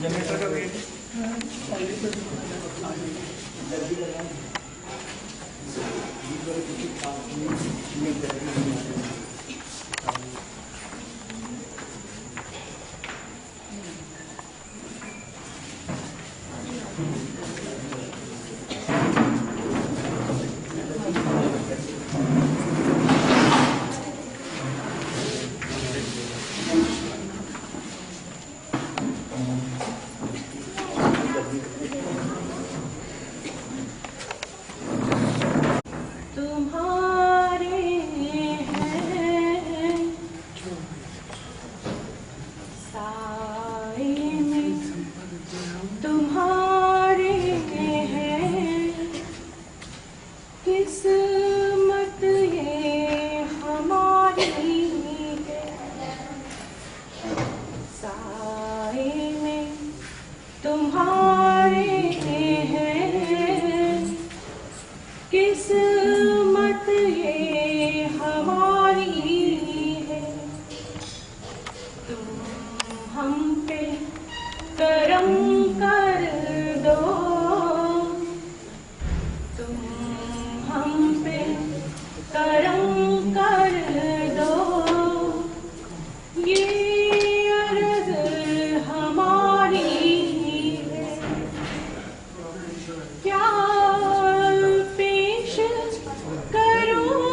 Generator का wait किस्मत ये हमारी है, साए में तुम्हारे हैं। किस्मत ये हमारी है, तुम हम पे करम कर दो, हम पे करम कर दो। ये अर्ज हमारी है, क्या पेश करूं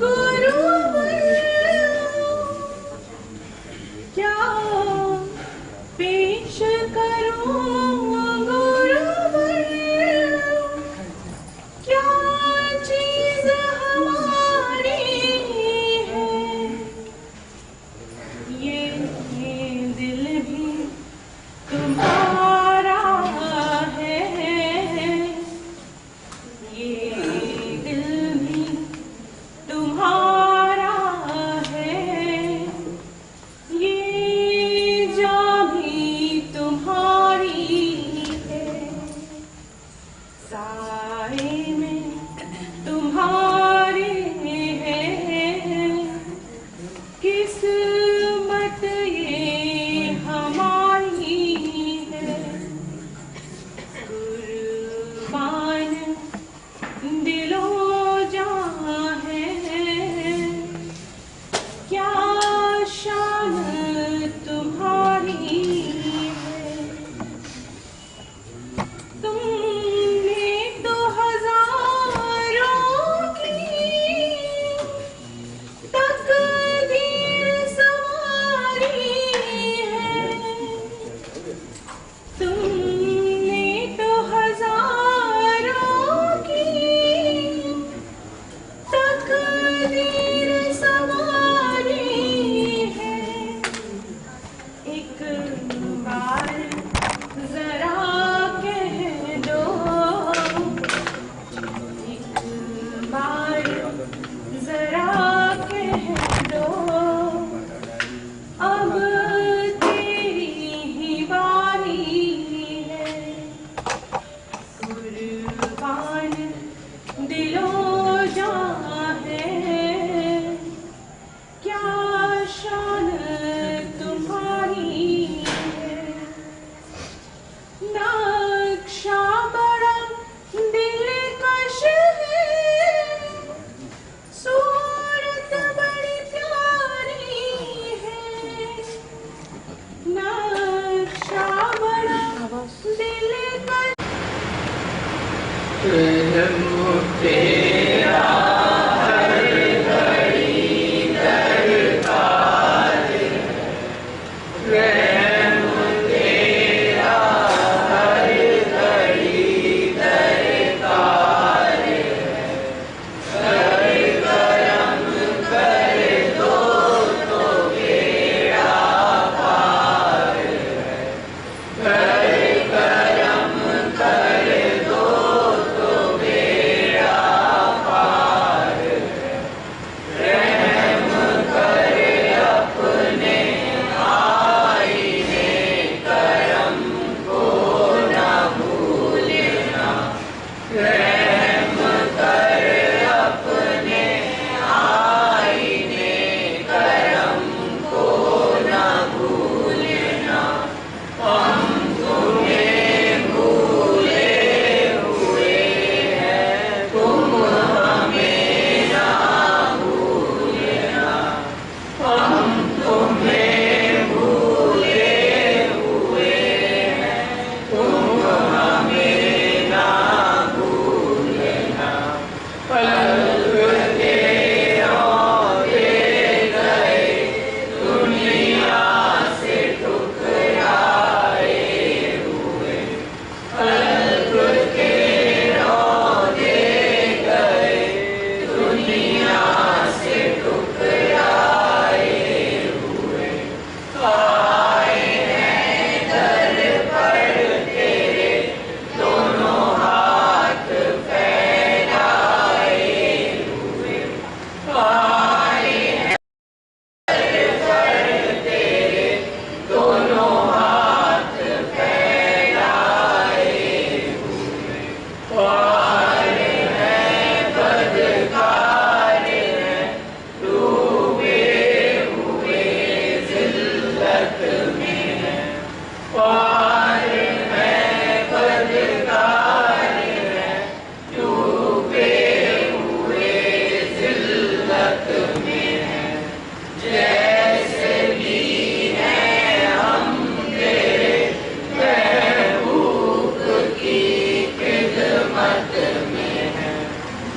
गुरुवर, क्या पेश करूं गुरुवर, क्या चीज हमारी है। ये दिल भी तुम्हारा है, ये दिल भी तुम्हारा है, ये जान भी तुम्हारी है। साए में तुम्हारे हैं, किस्मत ये हमारी है। कुर्बान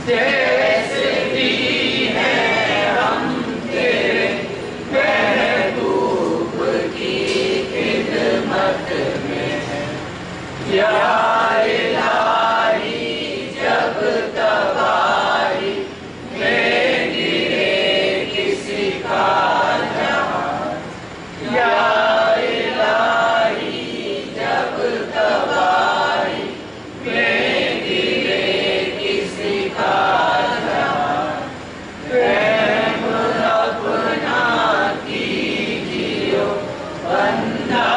जैसे भी हैं हम तेरे महबूब की खिदमत में हैं। या इलाही जब तबाही में गिरे किसी का जहां, या इलाही जब तबाही में गिरे किसी का जहां, रहम अपना कीजियो बंदा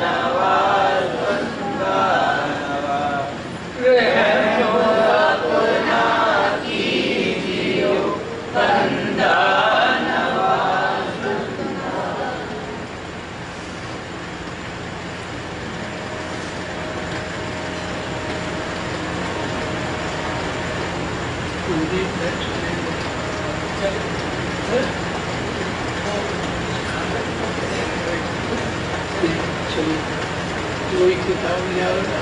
नवाज, बंदा नवाज। रहम अपना कीजियो बंदा नवाज, बंदा। वही किताब ले आओ ना,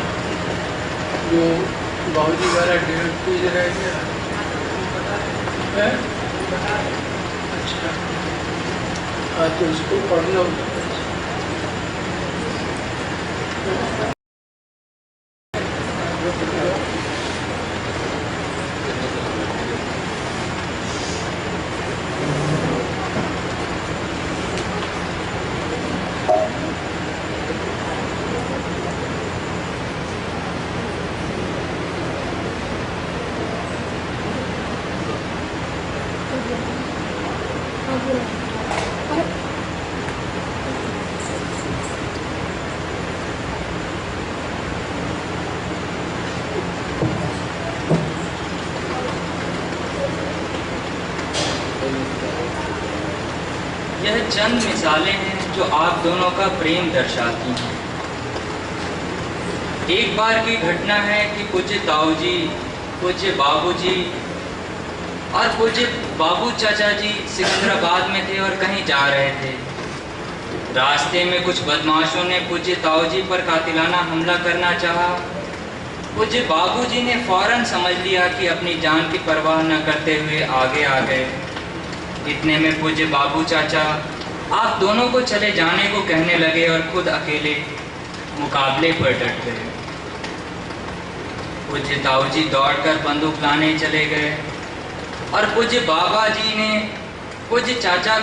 जो बाबूजी वाला 1.5 पेज रह गया है। अच्छा, हाँ तो उसको पढ़ लो। यह चंद मिसालें हैं जो आप दोनों का प्रेम दर्शाती हैं। एक बार की घटना है कि पूज्य ताऊजी, पूज्य बाबूजी और पूज्य बाबू चाचा जी सिकंदराबाद में थे और कहीं जा रहे थे। रास्ते में कुछ बदमाशों ने पूज्य ताऊजी पर कातिलाना हमला करना चाहा। पूज्य बाबूजी ने फौरन समझ लिया कि अपनी जान की परवाह न करते हुए आगे आ गए। इतने में पूज्य बाबू चाचा आप दोनों को चले जाने को कहने लगे और खुद अकेले मुकाबले पर डट गए। पूज्य ताऊजी दौड़कर बंदूक लाने चले गए और पूज्य बाबा जी ने पूज्य चाचा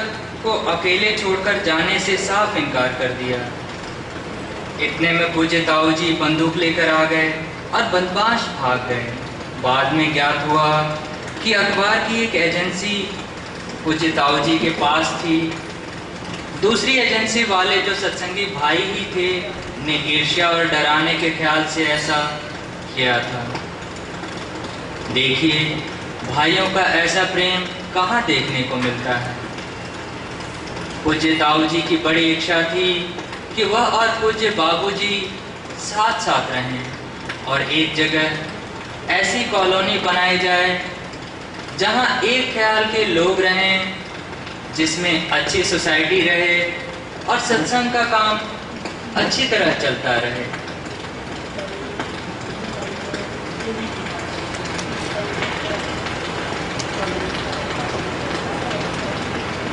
को अकेले छोड़कर जाने से साफ इनकार कर दिया। इतने में पूज्य ताऊजी बंदूक लेकर आ गए और बदमाश भाग गए। बाद में ज्ञात हुआ कि अखबार की एक एजेंसी पूज्य ताऊजी के पास थी। दूसरी एजेंसी वाले जो सत्संगी भाई ही थे ने ईर्ष्या और डराने के ख्याल से ऐसा किया था। देखिए, भाइयों का ऐसा प्रेम कहाँ देखने को मिलता है। पूज्य ताऊजी की बड़ी इच्छा थी कि वह और पूज्य बाबूजी साथ साथ रहें और एक जगह ऐसी कॉलोनी बनाई जाए जहां एक ख्याल के लोग रहें, जिसमें अच्छी सोसाइटी रहे और सत्संग का काम अच्छी तरह चलता रहे।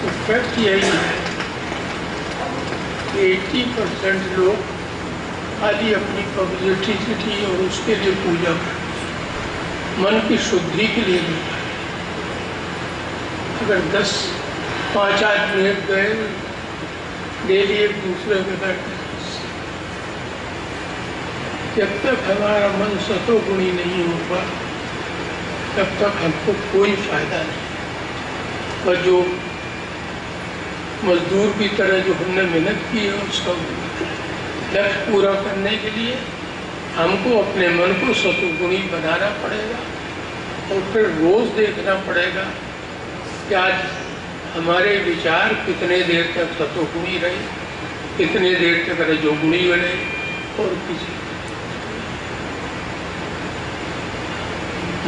तो फैक्ट यही है कि 80% लोग खाली अपनी पब्लिसिटी और उसके लिए पूजा करते, मन की शुद्धि के लिए नहीं। अगर 5 आदमी गए डेली एक दूसरे के बैठे, जब तक हमारा मन सतोगुणी नहीं होगा तब तक हमको कोई फायदा नहीं। और जो मजदूर की तरह जो हमने मेहनत की है उसका लक्ष्य पूरा करने के लिए हमको अपने मन को सतोगुणी बनाना पड़ेगा और फिर रोज देखना पड़ेगा कि आज हमारे विचार कितने देर तक सतोगुणी रहे, कितने देर तक रजोगुणी बने और किसी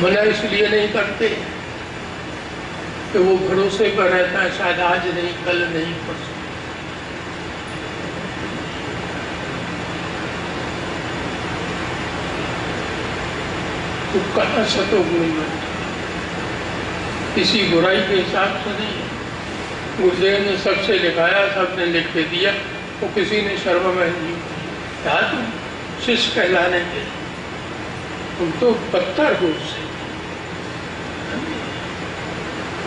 मना इसलिए नहीं करते कि वो भरोसे पर रहता है शायद आज नहीं कल नहीं परसों। तो कहाँ सतोगुणी बनता। किसी बुराई के हिसाब से नहीं है। गुरुदेव ने सबसे लिखाया, सबने लिख के दिया, वो किसी ने शर्मा में नहीं कहा तुम शिष्य कहलाने के, तुम तो बदतर हो उससे।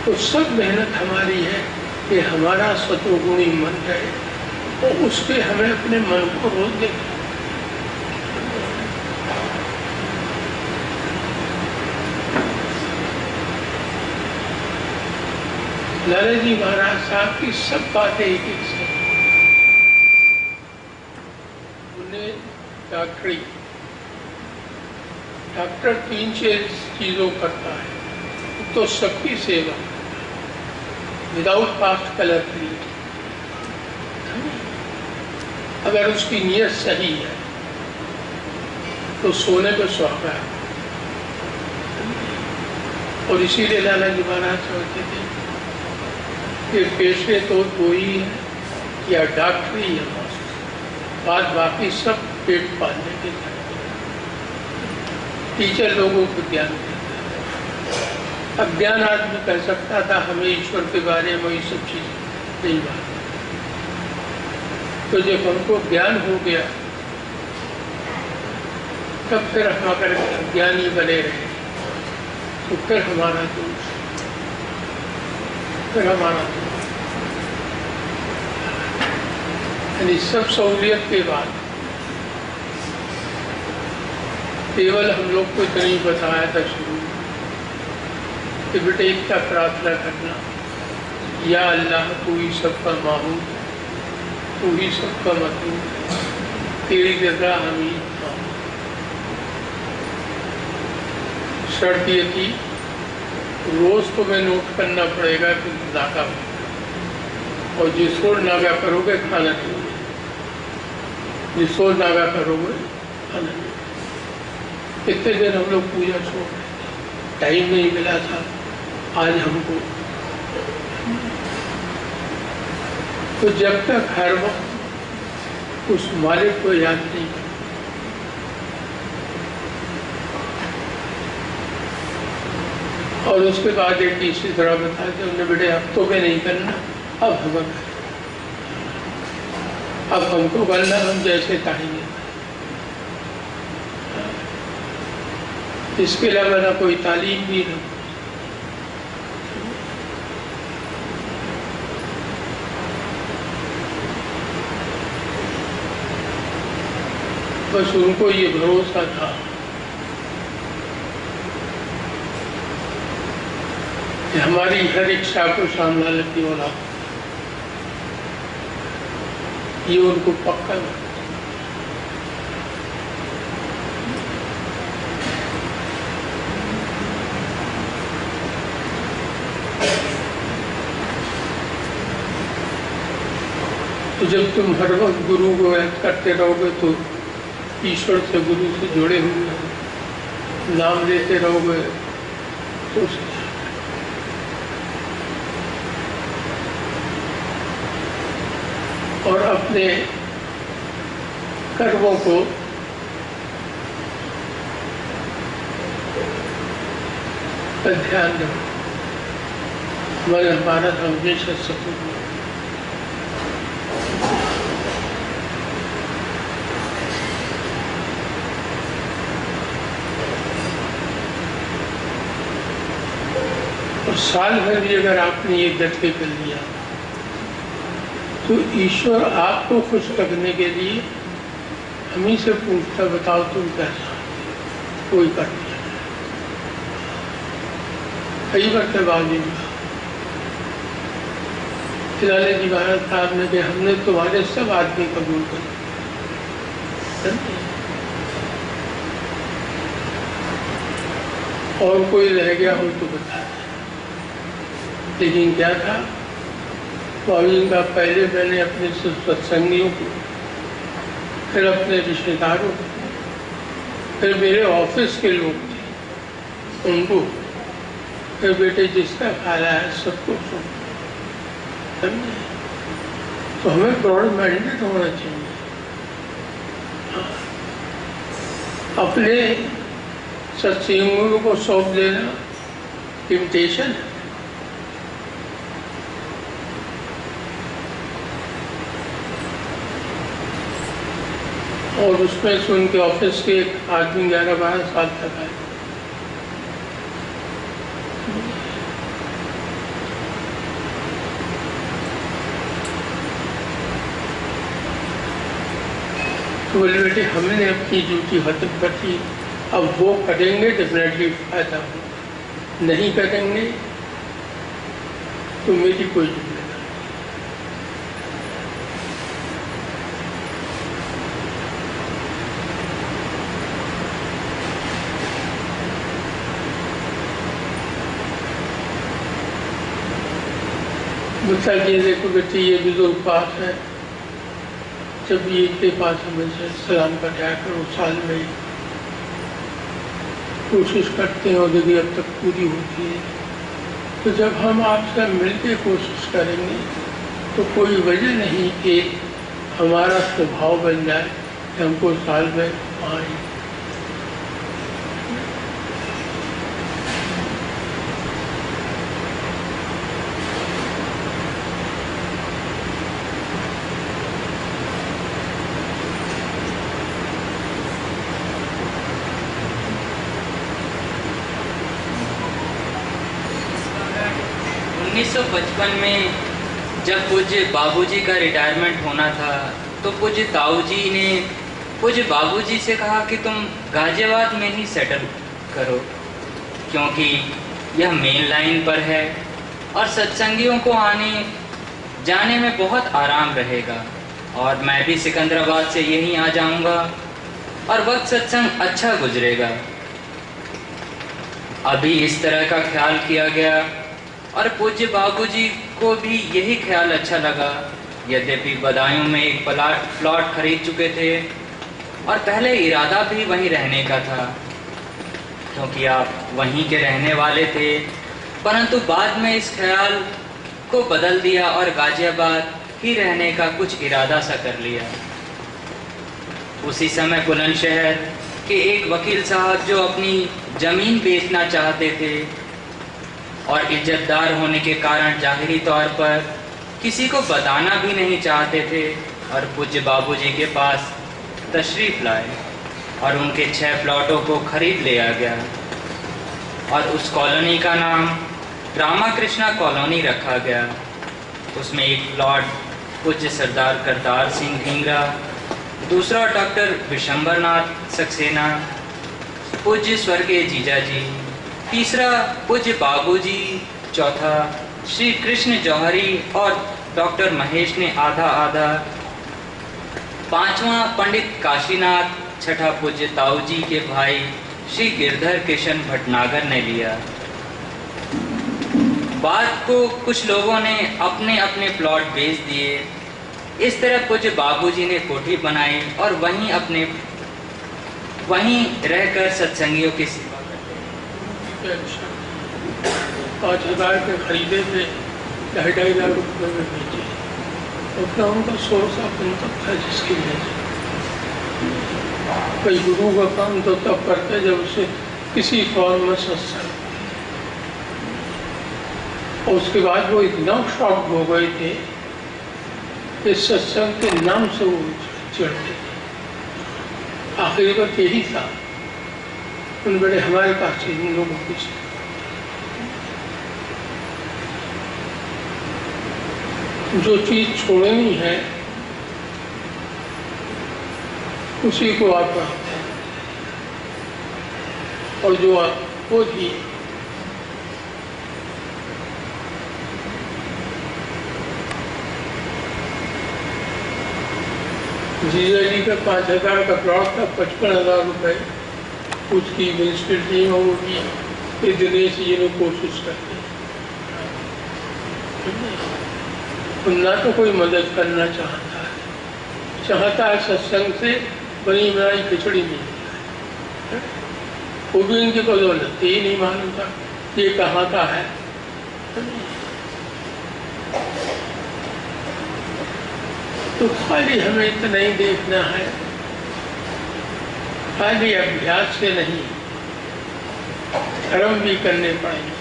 तो सब मेहनत हमारी है कि हमारा सतोगुणी मन रहे, और उसके हमें अपने मन को रोज देखें। लाला जी महाराज साहब की सब बातें एक एक से, उन्हें डॉक्टरी, डॉक्टर 3-4 चीजों करता है, तो सबकी सेवा विदाउट कास्ट कलर क्रीड। अगर उसकी नीयत सही है तो सोने को सुहागा है। और इसीलिए लाला जी महाराज सोचते थे कि पेशे तो दो ही है, या डॉक्टरी या मास्टर, बाद बाकी सब पेट पालने के लिए। टीचर लोगों को ज्ञान देता है। अज्ञान आदमी कह सकता था हमें ईश्वर के बारे में ये सब चीज नहीं बात। तो जब हमको ज्ञान हो गया तब फिर हम अगर अज्ञानी बने रहे तो फिर हमारा दोष, फिर हमारा दोष। यानी सब सहूलियत के बाद केवल हम लोग को इतना ही बताया था शुरू कि बेटे इतना प्रार्थना करना, या अल्लाह तू ही सबका माहूद, तू ही सबका मतलूब, तेरी जगह हम ही। शर्त ये थी रोज तुम्हें नोट करना पड़ेगा कि नागा, और जिस रोज नागा करोगे खाना नहीं, जिस रोज नागा करोगे खाना नहीं। कितने दिन हम लोग पूजा छोड़, टाइम नहीं मिला था आज हमको। तो जब तक हर वक्त उस मालिक को याद नहीं, और उसके बाद एक इसी तरह बताया कि उन्हें बेटे अब तो भी नहीं करना, अब हम अब हमको करना, हम जैसे चाहेंगे। इसके अलावा ना कोई तालीम भी ना, बस उनको ये भरोसा था कि हमारी हर इच्छा को सामना लेती होना, ये उनको पक्का है। तो जब तुम हर वक्त गुरु को याद करते रहोगे तो ईश्वर से, गुरु से जुड़े हुए नाम लेते रहोगे तो और अपने कर्मों को ध्यान दो, मगर हमारा हमेशा सफल। और साल भर भी अगर आपने ये डटे कर लिया तो ईश्वर आपको खुश रखने के लिए हम ही से पूछता, बताओ तुम कैसा, कोई कर दिया। कई मरतबाजी लाला जी महाराज साहब ने कि हमने तुम्हारे सब आदमी कबूल कर, और कोई रह गया हो तो बता। लेकिन क्या था, स्वामी का पहले मैंने अपने सत्संगियों को, फिर अपने रिश्तेदारों को, फिर मेरे ऑफिस के लोग थे उनको, फिर बेटे जिसका खाया है सबको सुन। तो हमें ब्रॉड माइंडेड होना चाहिए। अपने सत्संगियों को सौंप देना इमिटेशन है। और उसमें से उनके ऑफिस के एक आदमी 11-12 साल तक आए। तो बोले बेटे हमने अपनी ड्यूटी खत्म कर दी, अब वो करेंगे डेफिनेटली फायदा हो, नहीं करेंगे तो मेरी कोई जिम्मेदारी। बता दिए देखो बेटे ये बुजुर्ग पास है, जब ये के पास हमेशा सलाम कर जाया करो, साल में कोशिश करते हैं और यदि अब तक पूरी होती है तो जब हम आपसे मिलके कोशिश करेंगे तो कोई वजह नहीं कि हमारा स्वभाव बन जाए कि हमको साल में आए। उन्नीस 1955 में जब पूज्य बाबूजी का रिटायरमेंट होना था तो पूज्य ताऊजी ने पूज्य बाबूजी से कहा कि तुम गाजियाबाद में ही सेटल करो, क्योंकि यह मेन लाइन पर है और सत्संगियों को आने जाने में बहुत आराम रहेगा, और मैं भी सिकंदराबाद से यहीं आ जाऊंगा और वक्त सत्संग अच्छा गुजरेगा। अभी इस तरह का ख्याल किया गया और पूज्य बाबूजी को भी यही ख्याल अच्छा लगा। यद्यपि बदायूं में एक प्लॉट खरीद चुके थे और पहले इरादा भी वहीं रहने का था, क्योंकि आप वहीं के रहने वाले थे, परंतु बाद में इस ख्याल को बदल दिया और गाजियाबाद ही रहने का कुछ इरादा सा कर लिया। उसी समय बुलंदशहर के एक वकील साहब जो अपनी जमीन बेचना चाहते थे और इज्जतदार होने के कारण जाहिरी तौर पर किसी को बताना भी नहीं चाहते थे, और पूज्य बाबूजी के पास तशरीफ लाए और उनके 6 प्लॉटों को खरीद लिया गया और उस कॉलोनी का नाम रामाकृष्णा कॉलोनी रखा गया। उसमें एक प्लॉट पूज्य सरदार करतार सिंह ढींगरा, दूसरा डॉक्टर विशंबरनाथ सक्सेना, पूज्य स्वर्गीय जीजाजी, तीसरा पूज्य बाबूजी, चौथा श्री कृष्ण जौहरी और डॉक्टर महेश ने आधा आधा, पांचवा पंडित काशीनाथ, छठा पूज्य ताऊजी के भाई श्री गिरधर किशन भटनागर ने लिया। बाद को कुछ लोगों ने अपने अपने प्लॉट बेच दिए। इस तरह पूज्य बाबूजी ने कोठी बनाई और वहीं रहकर सत्संगियों की सेवा करते। 5,000 के खरीदे थे, 2.5 लाख रुपये में बेचे, उतना उनका सोर्स ऑफ इनकम था, जिसकी वजह से कोई गुरु का काम तो तब करते जब उसे किसी फॉर्म में सत्संग, और उसके बाद वो इतना शॉक हो गए थे इस सत्संग के नाम से वो चढ़ते थे। आखिरी वक्त यही था, उन बड़े हमारे पास इन लोगों की जो चीज छोड़नी है उसी को आप रखते हैं, और जो आपको भी जीजा जी का 5,000 का प्लॉट था, 55,000 रुपये उसकी म्यूनसिपलिटी में होगी। ये दिनेश जी ने कोशिश करती, ना तो कोई मदद करना चाहता है सत्संग से बनी बनाई खिचड़ी मिल जाए, वो भी इनकी बदौलत ये नहीं मालूम था ये कहाँ का है। तो खाली हमें इतना ही देखना है, खाली अभ्यास से नहीं, कर्म भी करने पड़ेंगे,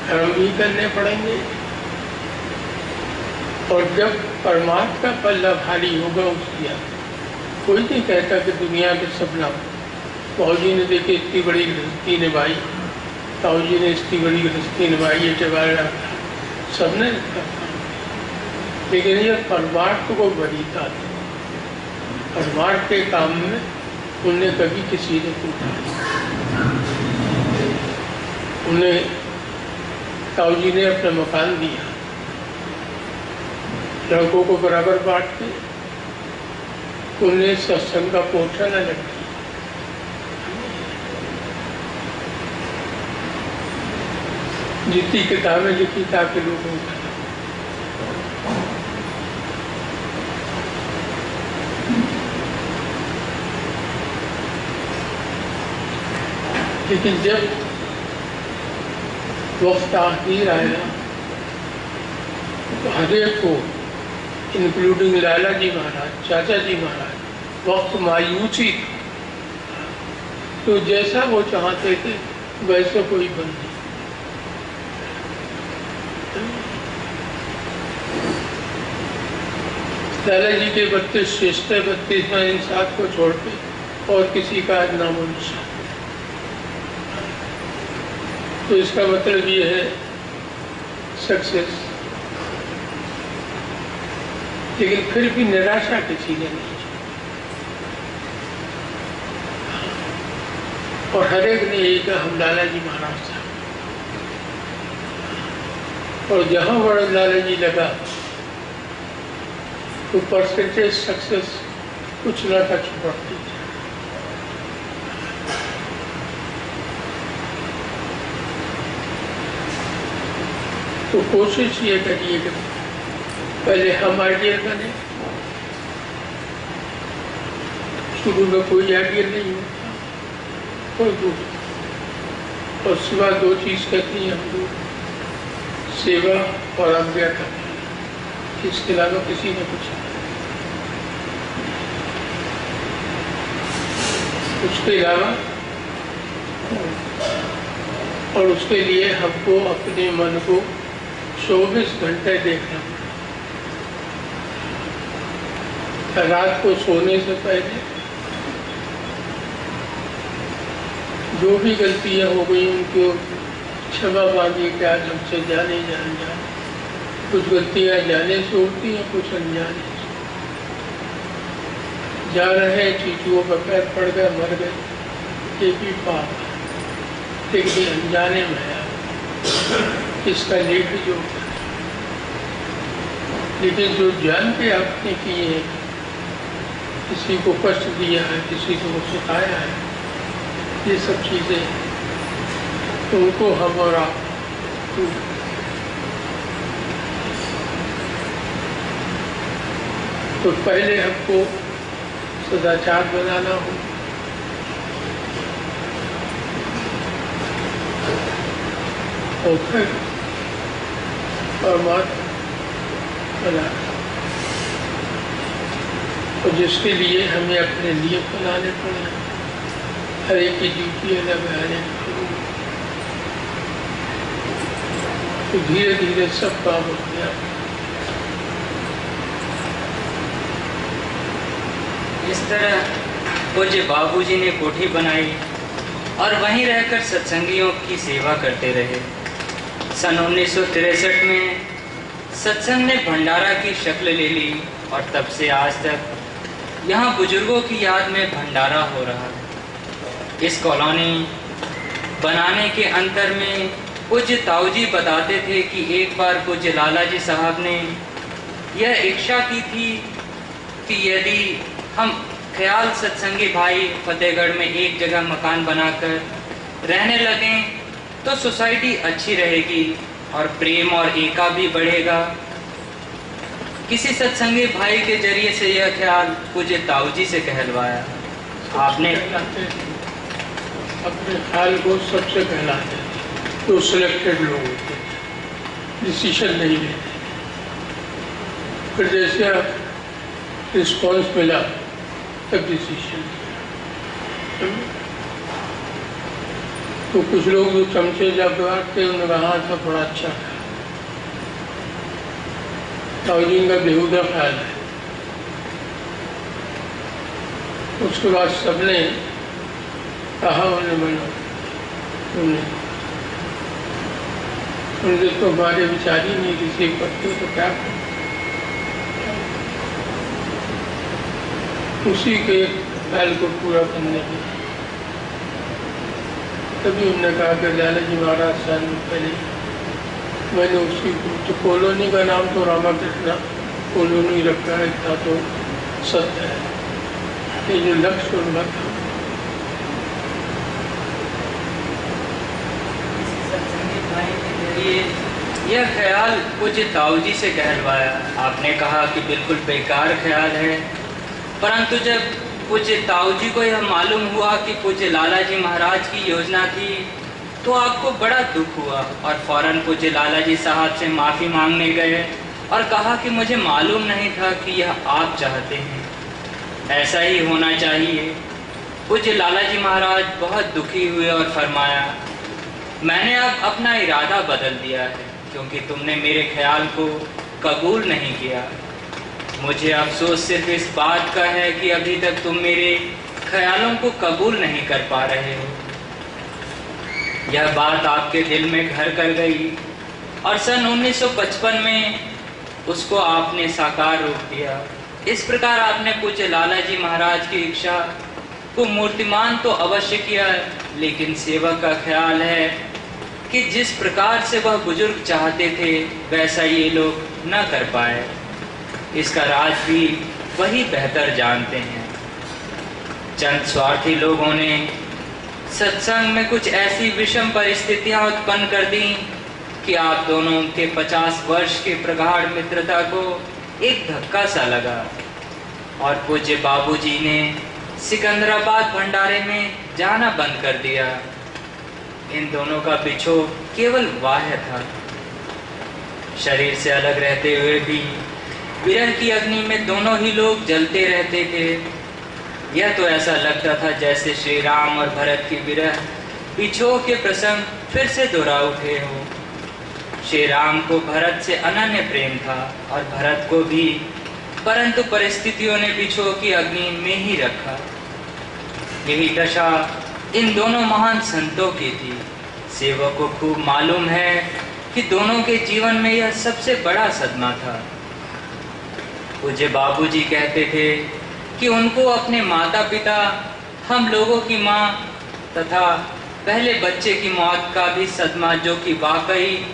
कर्म भी करने पड़ेंगे और जब परमात्मा का पल्ला भारी होगा उसकी कोई नहीं कहता कि दुनिया के सब लाभ। बाबूजी ने देखे इतनी बड़ी गृहस्थी निभाई, ताऊजी ने इतनी बड़ी गृहस्थी निभाई, ये टिवाड़ा सबने रखा, लेकिन ये परमार्थ को बरीता था। परमार्थ के काम में उन्हें कभी किसी ने पूछा, उन्हें ताऊजी ने अपना मकान दिया, लड़कों को बराबर बांट के, उन्हें सत्संग का पोषण अलग किया। जितनी किताबें लिखी ताकि लोगों को, लेकिन जब वक्त आखिर आया तो हर एक को, इंक्लूडिंग लाला जी महाराज, चाचा जी महाराज, वक्त मायूसी था। तो जैसा वो चाहते थे वैसे कोई बन नहीं। लाला जी के 32 श्रेष्ठ 32 में इन 7 को छोड़ के और किसी का आज नामो निशान। तो इसका मतलब ये है सक्सेस, लेकिन फिर भी निराशा किसी ने नहीं की। और हर एक ने यही कहा हम लाला जी महाराज साहब। और जहां बड़ा लाला जी लगा तो परसेंटेज सक्सेस कुछ न कुछ बढ़ती थी। तो कोशिश ये करिए कि पहले हम आइडिया बने। शुरू में कोई आइडिया नहीं होता, कोई दूर। और सिवा 2 चीज करती हैं हम लोग, सेवा और आज्ञा करना। इसके अलावा किसी ने कुछ नहीं। उसके अलावा और उसके लिए हमको अपने मन को 24 घंटे देखना पड़ता। रात को सोने से पहले जो भी गलतियां हो गई उनको क्षमा मांगी कि आज हमसे जाने जान। कुछ गलतियां जाने से होती हैं, कुछ अनजाने से। जा रहे चीचुओं पर पैर पड़ गए, मर गए, ये भी पाप है। लेकिन अनजाने में है, इसका लेख जो है। लेकिन जो जान के आपने किए हैं, किसी को कष्ट दिया है, किसी को सिखाया है, ये सब चीजें तो उनको हम और आप तो पहले हमको सदाचार बनाना हो, और फिर परमात्मा बनाना। और जिसके लिए हमें अपने लिए बनाने पड़े, हर एक की ड्यूटी अलग है। तो धीरे धीरे सब काम हो गया। इस तरह पूज्य बाबूजी ने कोठी बनाई और वहीं रहकर सत्संगियों की सेवा करते रहे। सन 1963 में सत्संग ने भंडारा की शक्ल ले ली और तब से आज तक यहाँ बुजुर्गों की याद में भंडारा हो रहा है। इस कॉलोनी बनाने के अंतर में पूज्य ताऊजी बताते थे कि एक बार पूज्य लाला जी साहब ने यह इच्छा की थी कि यदि हम ख्याल सत्संगी भाई फतेहगढ़ में एक जगह मकान बनाकर रहने लगें तो सोसाइटी अच्छी रहेगी और प्रेम और एका भी बढ़ेगा। किसी सत्संगी भाई के जरिए से यह ख्याल पूज्य ताऊजी से कहलवाया। आपने अपने ख्याल को सबसे कहलाते तो सिलेक्टेड लोग होते, डिसीजन नहीं लेते। फिर जैसे रिस्पॉन्स मिला तब डिसीजन। तो कुछ लोग जो चमचे जब बांटते उन्होंने कहा था बड़ा अच्छा था, ताऊजी का बेहुदा ख्याल है। उसके बाद सबने कहा उन्हें बनो, उनसे तो हमारे विचार ही नहीं रिसीव करते तो क्या करें। उसी के ख्याल को पूरा करने के तभी उन्होंने कहा कि लाला जी महाराज साल में पहले मैंने उसी तो कॉलोनी का नाम तो रामाकृष्ण कॉलोनी रखा है, था तो सत्य है। ये जो लक्ष्य उनका था यह ख्याल पूज्य ताऊजी से कहलवाया। आपने कहा कि बिल्कुल बेकार ख्याल है, परंतु जब पूज्य ताऊजी को यह मालूम हुआ कि पूज्य लाला जी महाराज की योजना थी तो आपको बड़ा दुख हुआ और फौरन पूज्य लाला जी साहब से माफ़ी मांगने गए और कहा कि मुझे मालूम नहीं था कि यह आप चाहते हैं, ऐसा ही होना चाहिए। पूज्य लाला जी महाराज बहुत दुखी हुए और फरमाया, मैंने अब अपना इरादा बदल दिया है क्योंकि तुमने मेरे ख्याल को कबूल नहीं किया। मुझे अफसोस सिर्फ इस बात का है कि अभी तक तुम मेरे ख्यालों को कबूल नहीं कर पा रहे हो। यह बात आपके दिल में घर कर गई और सन 1955 में उसको आपने साकार रूप दिया। इस प्रकार आपने पूज्य लाला जी महाराज की इच्छा को मूर्तिमान तो अवश्य किया, लेकिन सेवक का ख्याल है कि जिस प्रकार से वह बुजुर्ग चाहते थे वैसा ये लोग न कर पाए। इसका राज भी वही बेहतर जानते हैं। चंद स्वार्थी लोगों ने सत्संग में कुछ ऐसी विषम परिस्थितियां उत्पन्न कर दी कि आप दोनों के 50 वर्ष के प्रगाढ़ मित्रता को एक धक्का सा लगा और पूज्य बाबूजी ने सिकंदराबाद भंडारे में जाना बंद कर दिया। इन दोनों का बिछोह केवल बाह्य था। शरीर से अलग रहते हुए भी विरह की अग्नि में दोनों ही लोग जलते रहते थे। यह तो ऐसा लगता था जैसे श्री राम और भरत की विरह बिछोह के प्रसंग फिर से दोहरा उठे हो। श्री राम को भरत से अनन्य प्रेम था और भरत को भी, परंतु परिस्थितियों ने बिछोह की अग्नि में ही रखा। यही दशा इन दोनों महान संतों की थी। सेवक को खूब मालूम है कि दोनों के जीवन में यह सबसे बड़ा सदमा था। पूज्य बाबूजी कहते थे कि उनको अपने माता पिता, हम लोगों की माँ तथा पहले बच्चे की मौत का भी सदमा, जो कि वाकई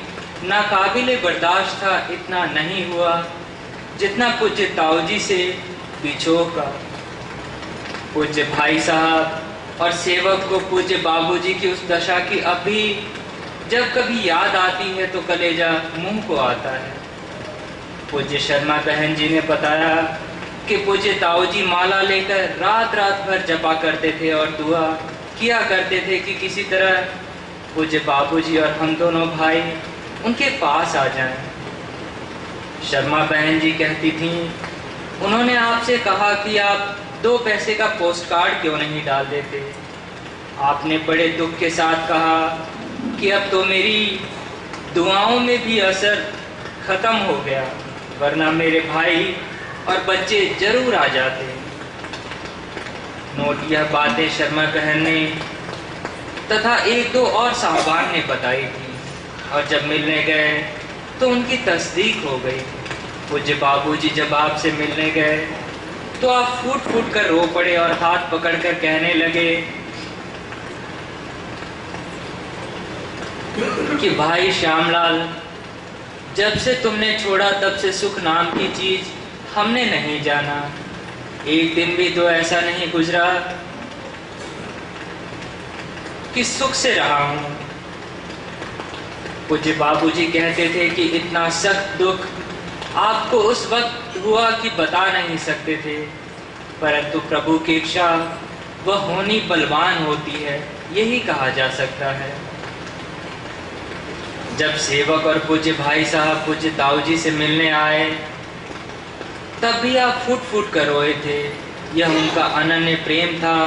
नाकाबिले बर्दाश्त था, इतना नहीं हुआ जितना पूज्य ताऊजी से बिछोह का। पूज्य भाई साहब और सेवक को पूज्य बाबूजी की उस दशा की अब भी जब कभी याद आती है तो कलेजा मुंह को आता है। पूज्य शर्मा बहन जी ने बताया कि पूज्य ताऊजी माला लेकर रात रात भर जपा करते थे और दुआ किया करते थे कि किसी तरह पूज्य बाबूजी और हम दोनों भाई उनके पास आ जाएं। शर्मा बहन जी कहती थीं, उन्होंने आपसे कहा कि आप 2 पैसे का पोस्ट कार्ड क्यों नहीं डाल देते। आपने बड़े दुख के साथ कहा कि अब तो मेरी दुआओं में भी असर खत्म हो गया, वरना मेरे भाई और बच्चे जरूर आ जाते। नोट यह बातें शर्मा बहन ने तथा 1-2 और साहबान ने बताई थी और जब मिलने गए तो उनकी तस्दीक हो गई। पूज्य बाबूजी जब आपसे मिलने गए तो आप फूट फूट कर रो पड़े और हाथ पकड़कर कहने लगे कि भाई श्यामलाल, जब से तुमने छोड़ा तब से सुख नाम की चीज हमने नहीं जाना। एक दिन भी तो ऐसा नहीं गुजरा कि सुख से रहा हूं। पूज्य बाबूजी कहते थे कि इतना सख्त दुख आपको उस वक्त हुआ कि बता नहीं सकते थे, परंतु प्रभु की इच्छा वह होनी बलवान होती है, यही कहा जा सकता है। जब सेवक और पूज्य भाई साहब पूज्य ताऊजी से मिलने आए तब भी आप फूट फूट कर रोए थे। यह उनका अनन्य प्रेम था,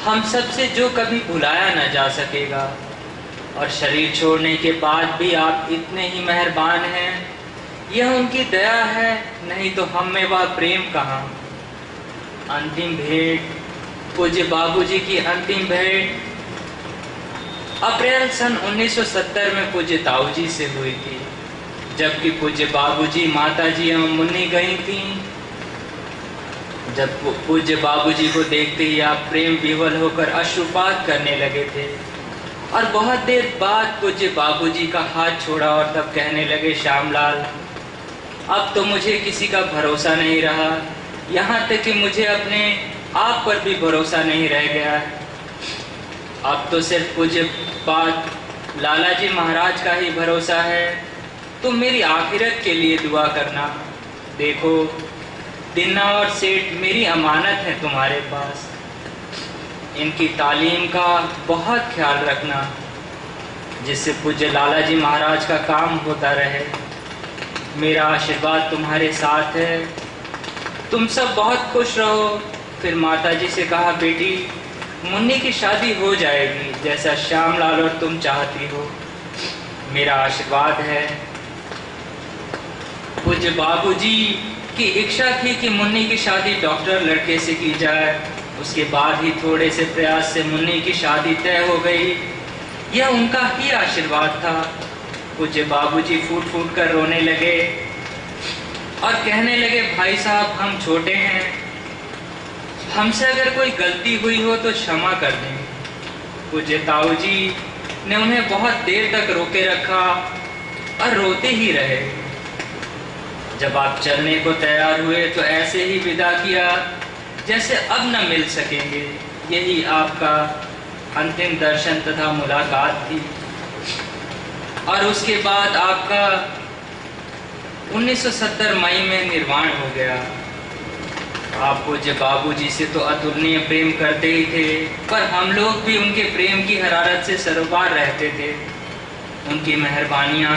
हम सबसे जो कभी भुलाया न जा सकेगा। और शरीर छोड़ने के बाद भी आप इतने ही मेहरबान हैं यह उनकी दया है, नहीं तो हम में वह प्रेम कहाँ। अंतिम भेंट, पूज्य बाबूजी की अंतिम भेंट अप्रैल सन 1970 में पूज्य ताऊजी से हुई थी, जबकि पूज्य बाबूजी, माताजी एवं मुन्नी गई थी। जब पूज्य बाबूजी को देखते ही आप प्रेम विवल होकर अश्रुपात करने लगे थे और बहुत देर बाद पूज्य बाबूजी का हाथ छोड़ा और तब कहने लगे, श्यामलाल, अब तो मुझे किसी का भरोसा नहीं रहा, यहाँ तक कि मुझे अपने आप पर भी भरोसा नहीं रह गया। अब तो सिर्फ पूज्य पाद लालाजी महाराज का ही भरोसा है। तुम मेरी आखिरत के लिए दुआ करना। देखो, दिन्ना और सेठ मेरी अमानत है तुम्हारे पास। इनकी तालीम का बहुत ख्याल रखना, जिससे पूज्य लालाजी महाराज का काम होता रहे। मेरा आशीर्वाद तुम्हारे साथ है। तुम सब बहुत खुश रहो। फिर माताजी से कहा, बेटी, मुन्नी की शादी हो जाएगी जैसा श्यामलाल और तुम चाहती हो। मेरा आशीर्वाद है। पूज्य बाबूजी की इच्छा थी कि मुन्नी की शादी डॉक्टर लड़के से की जाए। उसके बाद ही थोड़े से प्रयास से मुन्नी की शादी तय हो गई। यह उनका ही आशीर्वाद था। पूज्य बाबूजी फूट फूट कर रोने लगे और कहने लगे, भाई साहब, हम छोटे हैं, हमसे अगर कोई गलती हुई हो तो क्षमा कर दें। पूज्य ताऊजी ने उन्हें बहुत देर तक रोके रखा और रोते ही रहे। जब आप चलने को तैयार हुए तो ऐसे ही विदा किया जैसे अब न मिल सकेंगे। यही आपका अंतिम दर्शन तथा मुलाकात थी। और उसके बाद आपका 1970 मई में निर्वाण हो गया। आप पूज्य बाबूजी से तो अतुलनीय प्रेम करते ही थे, पर हम लोग भी उनके प्रेम की हरारत से सरोकार रहते थे। उनकी मेहरबानियाँ,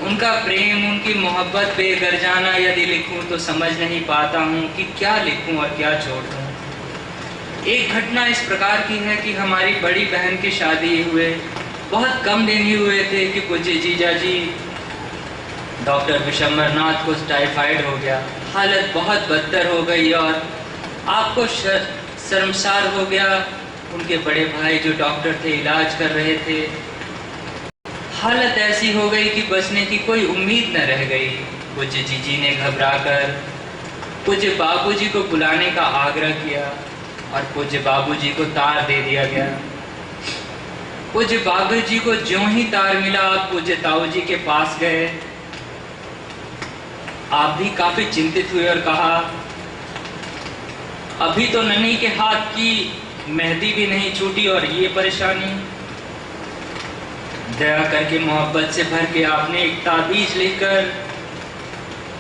उनका प्रेम, उनकी मोहब्बत बेगरजाना यदि लिखूं तो समझ नहीं पाता हूँ कि क्या लिखूं और क्या छोड़ दूं। एक घटना इस प्रकार की है कि हमारी बड़ी बहन की शादी हुए बहुत कम दिन ही हुए थे कि पूज्य जीजा जी डॉक्टर विशंबरनाथ को टाइफाइड हो गया। हालत बहुत बदतर हो गई और आपको शर्मसार हो गया। उनके बड़े भाई जो डॉक्टर थे, इलाज कर रहे थे। हालत ऐसी हो गई कि बचने की कोई उम्मीद न रह गई। पूज्य जीजी ने घबराकर पूज्य बाबूजी को बुलाने का आग्रह किया और पूज्य बाबूजी को तार दे दिया गया। पूज्य बाबूजी को ज्यों ही तार मिला, आप पूज्य ताऊजी के पास गए। आप भी काफी चिंतित हुए और कहा, अभी तो नन्ही के हाथ की मेहंदी भी नहीं छूटी और ये परेशानी। दया करके मोहब्बत से भर के आपने एक ताबीज लेकर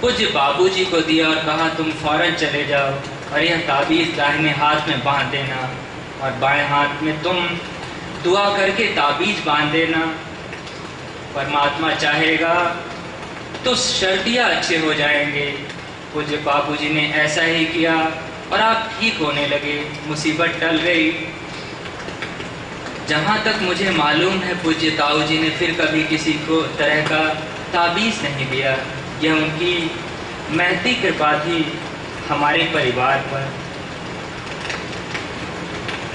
पूज्य बाबूजी को दिया और कहा, तुम फौरन चले जाओ और यह ताबीज दाहिने हाथ में बांध देना और बाएं हाथ में तुम दुआ करके ताबीज बांध देना। परमात्मा चाहेगा तो शर्तियाँ अच्छे हो जाएंगे। पूज्य बाबूजी ने ऐसा ही किया और आप ठीक होने लगे। मुसीबत टल गई। जहाँ तक मुझे मालूम है, पूज्य ताऊजी ने फिर कभी किसी को तरह का ताबीज नहीं दिया। यह उनकी महती कृपा थी हमारे परिवार पर।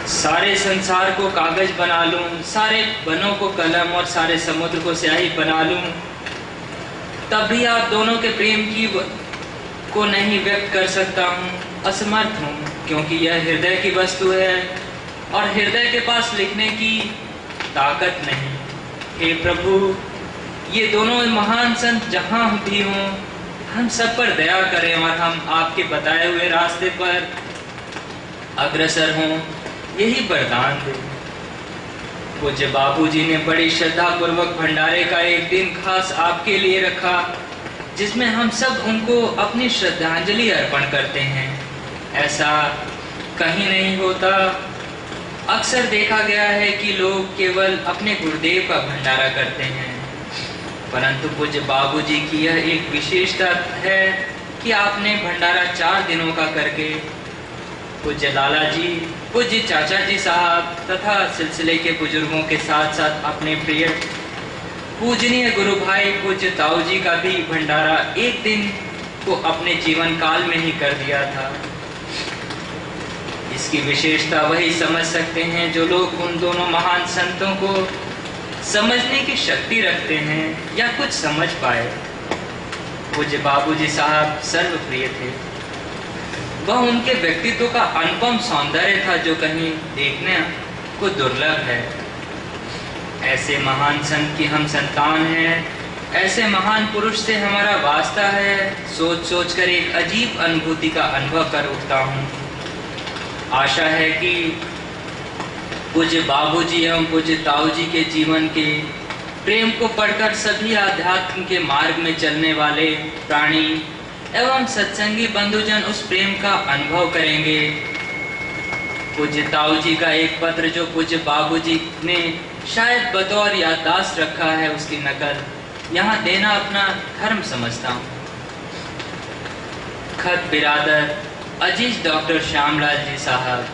सारे संसार को कागज बना लूं, सारे बनों को कलम और सारे समुद्र को स्याही बना लूं, तब भी आप दोनों के प्रेम की को नहीं व्यक्त कर सकता हूँ। असमर्थ हूँ, क्योंकि यह हृदय की वस्तु है और हृदय के पास लिखने की ताकत नहीं। हे प्रभु, ये दोनों महान संत जहाँ भी हों, हम सब पर दया करें और हम आपके बताए हुए रास्ते पर अग्रसर हों, यही वरदान दें। पूज्य बाबूजी ने बड़ी श्रद्धा पूर्वक भंडारे का एक दिन खास आपके लिए रखा, जिसमें हम सब उनको अपनी श्रद्धांजलि अर्पण करते हैं। ऐसा कहीं नहीं होता। अक्सर देखा गया है कि लोग केवल अपने गुरुदेव का भंडारा करते हैं, परंतु पूज्य बाबूजी की यह एक विशेषता है कि आपने भंडारा 4 दिनों का करके पूज्य लाला जी, पूज्य चाचा जी साहब तथा सिलसिले के बुजुर्गों के साथ साथ अपने प्रिय पूजनीय गुरु भाई पूज्य ताऊ जी का भी भंडारा एक दिन को अपने जीवन काल में ही कर दिया था। इसकी विशेषता वही समझ सकते हैं जो लोग उन दोनों महान संतों को समझने की शक्ति रखते हैं या कुछ समझ पाए। पूज्य बाबूजी साहब सर्वप्रिय थे। वह उनके व्यक्तित्व का अनुपम सौंदर्य था जो कहीं देखने को दुर्लभ है। ऐसे महान संत की हम संतान हैं, ऐसे महान पुरुष से हमारा वास्ता है, सोच सोच कर एक अजीब अनुभूति का अनुभव कर उठता हूँ। आशा है कि पूज्य बाबूजी एवं पूज्य ताऊ जी के जीवन के प्रेम को पढ़कर सभी आध्यात्म के मार्ग में चलने वाले प्राणी एवं सत्संगी बंधुजन उस प्रेम का अनुभव करेंगे। पूज्य ताऊ जी का एक पत्र जो पूज्य बाबूजी ने शायद बतौर याददाश्त रखा है, उसकी नकल यहाँ देना अपना धर्म समझता हूँ। खत बिरादर अजीज डॉक्टर श्यामलाल जी साहब,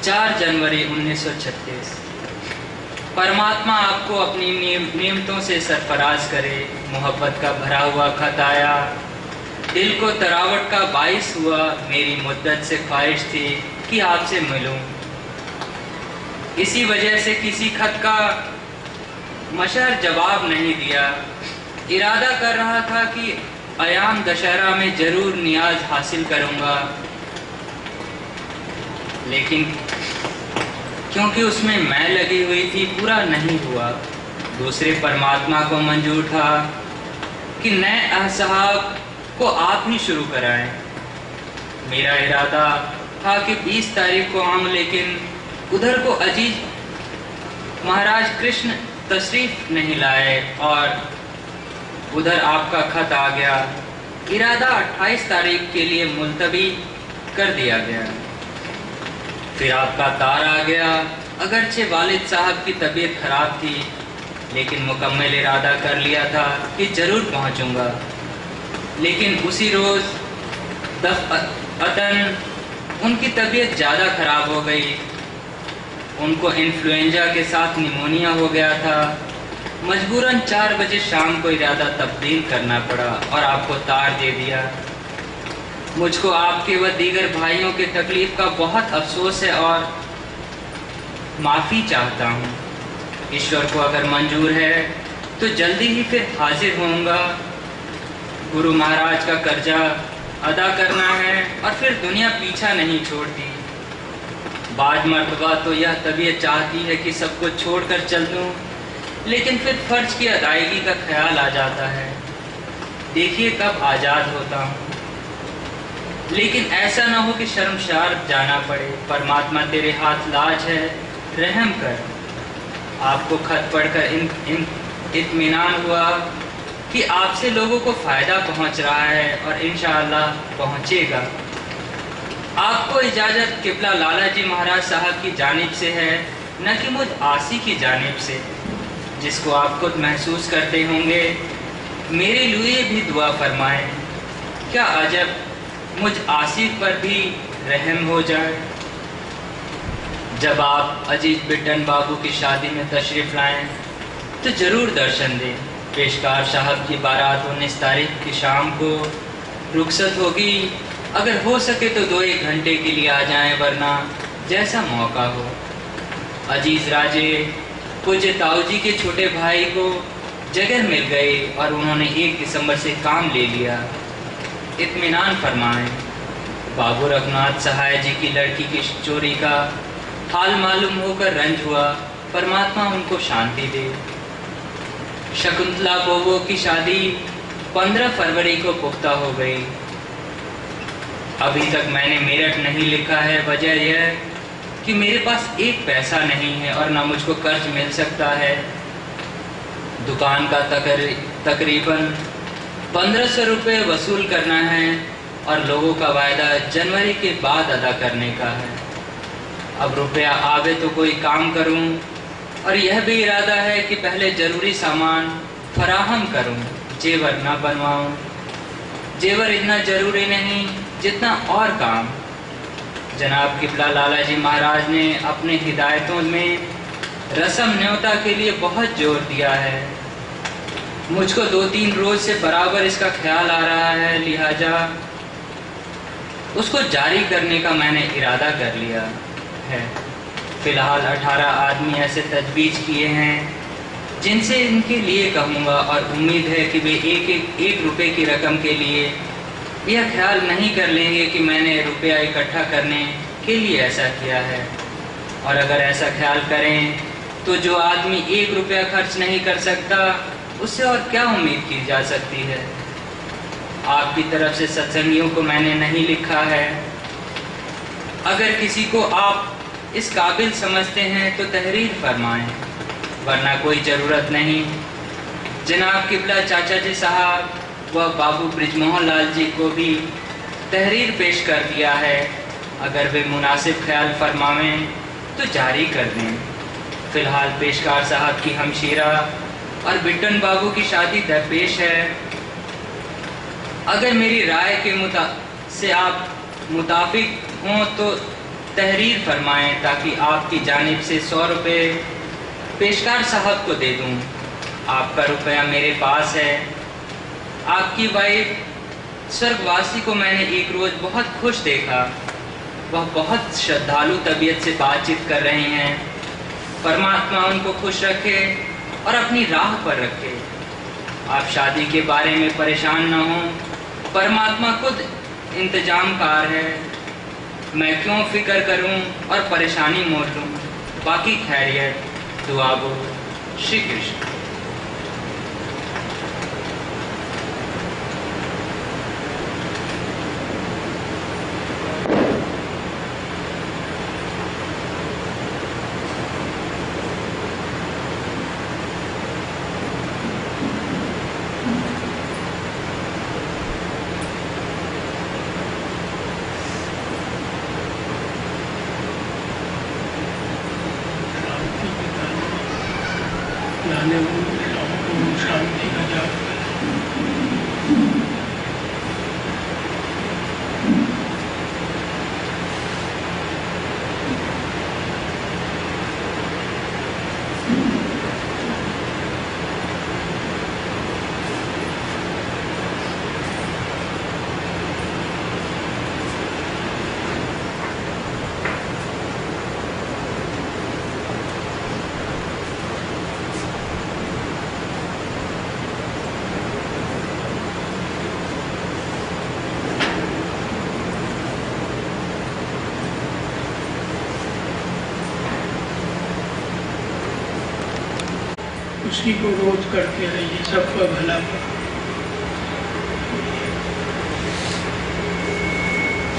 4 जनवरी 1936। परमात्मा आपको अपनी नियमतों से सरफराज करे। मोहब्बत का भरा हुआ खत आया, दिल को तरावट का बाइस हुआ। मेरी मुद्दत से ख्वाहिश थी कि आपसे मिलूं। इसी वजह से किसी खत का मशहर जवाब नहीं दिया। इरादा कर रहा था कि अयाम दशहरा में जरूर नियाज हासिल करूंगा, लेकिन क्योंकि उसमें मैं लगी हुई थी पूरा नहीं हुआ। दूसरे परमात्मा को मंजूर था कि नए अहसाब को आप ही शुरू कराएं। मेरा इरादा था कि 20 तारीख को आऊं, लेकिन उधर को अजीज महाराज कृष्ण तशरीफ नहीं लाए और उधर आपका खत आ गया। इरादा 28 तारीख के लिए मुलतवी कर दिया गया। फिर आपका तार आ गया। अगरचे वालिद साहब की तबीयत खराब थी, लेकिन मुकम्मल इरादा कर लिया था कि जरूर पहुंचूंगा। लेकिन उसी रोज दफ़अतन उनकी तबीयत ज़्यादा खराब हो गई। उनको इन्फ्लुएंजा के साथ निमोनिया हो गया था। मजबूरन 4 बजे शाम को इरादा तब्दील करना पड़ा और आपको तार दे दिया। मुझको आपके व दीगर भाइयों के तकलीफ का बहुत अफसोस है और माफ़ी चाहता हूँ। ईश्वर को अगर मंजूर है तो जल्दी ही फिर हाजिर होऊंगा। गुरु महाराज का कर्जा अदा करना है और फिर दुनिया पीछा नहीं छोड़ती। बाद मर्तबा तो यह तबीयत चाहती है कि सब कुछ छोड़कर चल दूँ, लेकिन फिर फर्ज की अदायगी का ख्याल आ जाता है। देखिए कब आज़ाद होता हूँ, लेकिन ऐसा ना हो कि शर्मशार जाना पड़े। परमात्मा तेरे हाथ लाज है, रहम कर। आपको खत पढ़कर इत्मीनान हुआ कि आपसे लोगों को फ़ायदा पहुंच रहा है और इंशाअल्लाह पहुंचेगा। आपको इजाज़त किबला लाला जी महाराज साहब की जानिब से है, न कि मुझ आसी की जानिब से, जिसको आप खुद महसूस करते होंगे। मेरे लिए भी दुआ फरमाएं। क्या अजब मुझ आसिफ पर भी रहम हो जाए। जब आप अजीज बिट्टन बाबू की शादी में तशरीफ़ लाएं तो ज़रूर दर्शन दें। पेशकार साहब की बारात 19 तारीख की शाम को रुखसत होगी। अगर हो सके तो 2-1 घंटे के लिए आ जाएं, वरना जैसा मौका हो। अजीज राजे पूज्य ताऊ जी के छोटे भाई को जगह मिल गई और उन्होंने 1 दिसंबर से काम ले लिया। इत्मीनान फरमाएं। बाबू रघुनाथ सहाय जी की लड़की की चोरी का हाल मालूम होकर रंज हुआ। परमात्मा उनको शांति दे। शकुंतला बोबो की शादी 15 फरवरी को पुख्ता हो गई। अभी तक मैंने मेरठ नहीं लिखा है। वजह यह कि मेरे पास 1 पैसा नहीं है और ना मुझको कर्ज मिल सकता है। दुकान का तकरीबन 1500 रुपये वसूल करना है और लोगों का वायदा जनवरी के बाद अदा करने का है। अब रुपया आवे तो कोई काम करूं और यह भी इरादा है कि पहले ज़रूरी सामान फराहम करूं, जेवर ना बनवाऊं। जेवर इतना ज़रूरी नहीं जितना और काम। जनाब किबला लाला जी महाराज ने अपने हिदायतों में रस्म न्योता के लिए बहुत जोर दिया है। मुझको 2-3 रोज से बराबर इसका ख्याल आ रहा है, लिहाजा उसको जारी करने का मैंने इरादा कर लिया है। फिलहाल 18 आदमी ऐसे तजवीज़ किए हैं जिनसे इनके लिए कहूँगा, और उम्मीद है कि वे एक रुपए की रकम के लिए यह ख्याल नहीं कर लेंगे कि मैंने रुपया इकट्ठा करने के लिए ऐसा किया है। और अगर ऐसा ख्याल करें तो जो आदमी 1 रुपया खर्च नहीं कर सकता, उससे और क्या उम्मीद की जा सकती है। आपकी तरफ से सत्संगियों को मैंने नहीं लिखा है। अगर किसी को आप इस काबिल समझते हैं तो तहरीर फरमाएं, वरना कोई ज़रूरत नहीं। जनाब किबला चाचा जी साहब व बाबू ब्रिजमोहन लाल जी को भी तहरीर पेश कर दिया है। अगर वे मुनासिब ख्याल फरमावें तो जारी कर दें। फ़िलहाल पेशकार साहब की हमशीरा और बिट्टन बाबू की शादी दरपेश है। अगर मेरी राय के से आप मुताबिक हों तो तहरीर फरमाएं, ताकि आपकी जानिब से 100 रुपये पेशकार साहब को दे दूं। आपका रुपया मेरे पास है। आपकी वाइफ स्वर्गवासी को मैंने एक रोज़ बहुत खुश देखा। वह बहुत श्रद्धालु तबीयत से बातचीत कर रहे हैं। परमात्मा उनको खुश रखे और अपनी राह पर रखे। आप शादी के बारे में परेशान न हों, परमात्मा खुद इंतजामकार है। मैं क्यों फिक्र करूं और परेशानी मोल लूं। बाकी खैरियत, दुआ गो, श्री कृष्ण। शांति का जाप उसी को रोज करते रहिए, सबका भला हो।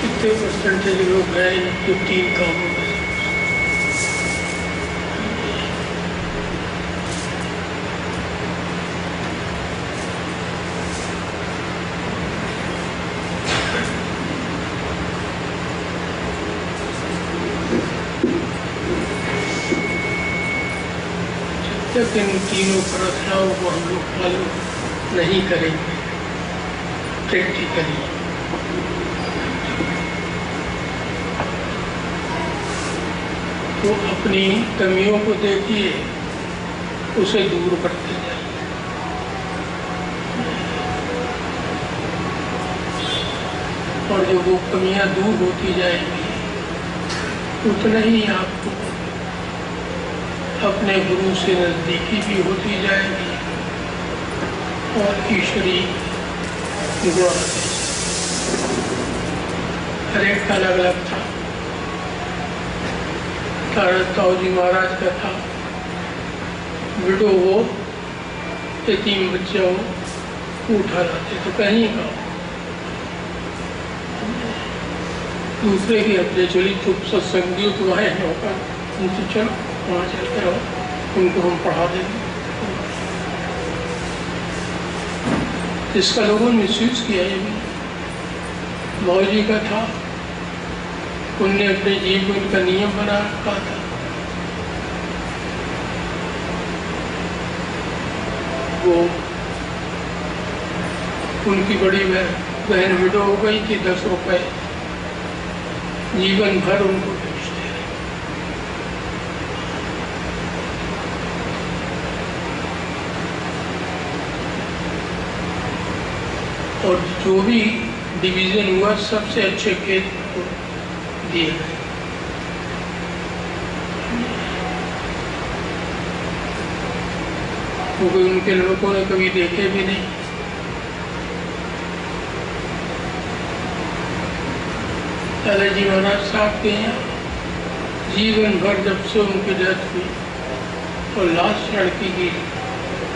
कितने परसेंटेज लोग हैं जो 3 कामों में जब इन तीनों प्रार्थनाओं को हम लोग फॉलो नहीं करेंगे प्रैक्टिकली, तो अपनी कमियों को देखिए, उसे दूर करते जाइए। और जब वो कमियां दूर होती जाएंगी, उतना ही आपको अपने गुरु से नज़दीकी भी होती जाएगी और ईश्वरी गुण हर एक का अलग अलग था। ताऊ जी महाराज का था, विडो हो, यतीम बच्चा हो, उठा लाते तो कहीं का। दूसरे की अपने चली चुप सत्संगियों को वहाँ होकर उनसे चलो वहाँ चलते रहो, उनको हम पढ़ा देंगे। इसका लोगों ने मिसयूज किया। ये भी मौजी का था, उनने अपने जीवन का नियम बना रखा था। वो उनकी बड़ी बहन विडो हो गई कि 10 रुपए जीवन भर उनको भेजते रहे। और जो भी डिवीज़न हुआ सबसे अच्छे खेत को दिए गए। क्योंकि उनके लोगों ने कभी देखे भी नहीं। दादाजी महाराज साहब के यहाँ जीवन भर जब से उनकी डेथ हुई और लास्ट लड़की की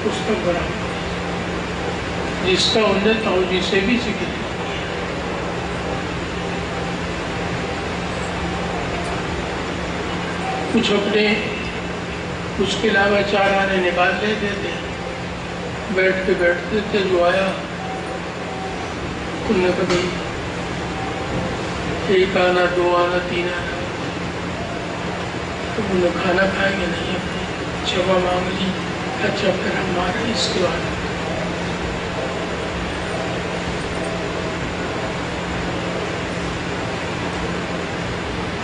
पुस्तक बना, जिसका उन्हें ताऊ जी से भी जिक्र किया। कुछ अपने उसके अलावा 4 आने निकाल लेते थे, बैठ के बैठते थे, जो आया उन्हें कभी 1 आना, 2 आना, 3 आना, तो उन्हें खाना खाएंगे नहीं, अपनी क्षमा मांग ली, अच्छा फिर हम आ रहे इसके बाद।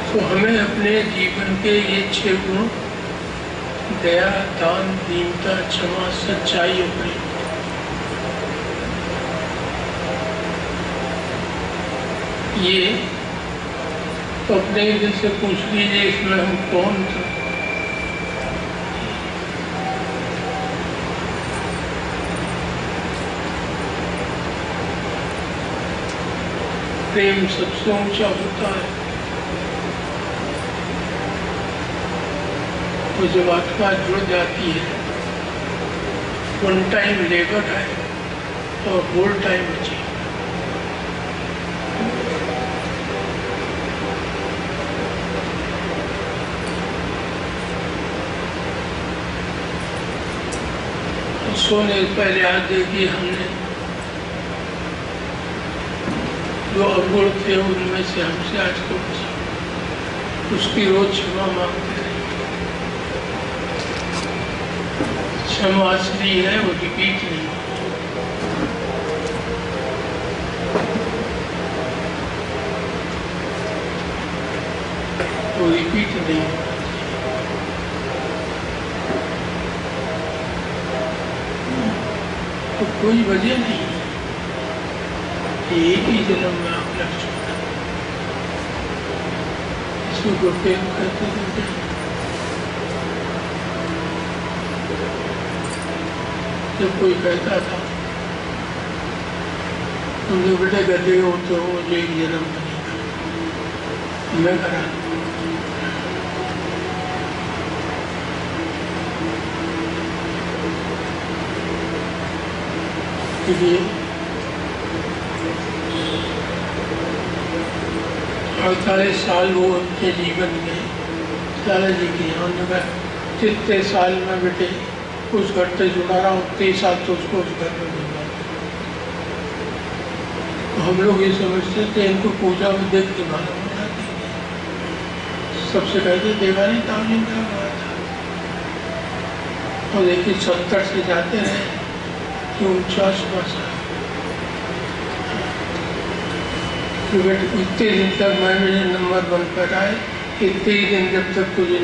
तो हमें अपने जीवन के ये 6 गुण, दया, दान, दीनता, क्षमा, सच्चाई, अपनी ये तो अपने दिल से पूछ लीजिए इसमें हम कौन थे। प्रेम सबसे ऊंचा होता है। तो जब आत्मा जुड़ जाती है, 1 टाइम लेबर है और होल टाइम बचे। सोने पहले आज देखिए हमने जो अवगुण थे उनमें से हमसे आज को उसकी रोज क्षमा मांगते रहे। क्षमा असली है, वो रिपीट नहीं। वो रिपीट नहीं। तो कोई वजह नहीं, एक ही जन्म में आप लग चुका। इसमें को प्रेम करते थे। जब कोई कहता था तुमने बेटे गधे हो तो जो एक जन्म बनेगा, मैं करा इसलिए 48 साल वो उनके जीवन में दादाजी के यहाँ लगा। जितने साल में बेटे उस घर से जुड़ा रहा, उतने साल तो उसको उस घर में जुड़ा। तो हम लोग ये समझते थे इनको पूजा में देख के मालूम हो जाती है। सबसे कहते देवानी तामीन का हुआ था। और देखिए 70 से जाते रहे कि 49 इतने दिन तक मैं मेरे नंबर 1 पर आए, इतने ही दिन जब तक तुझे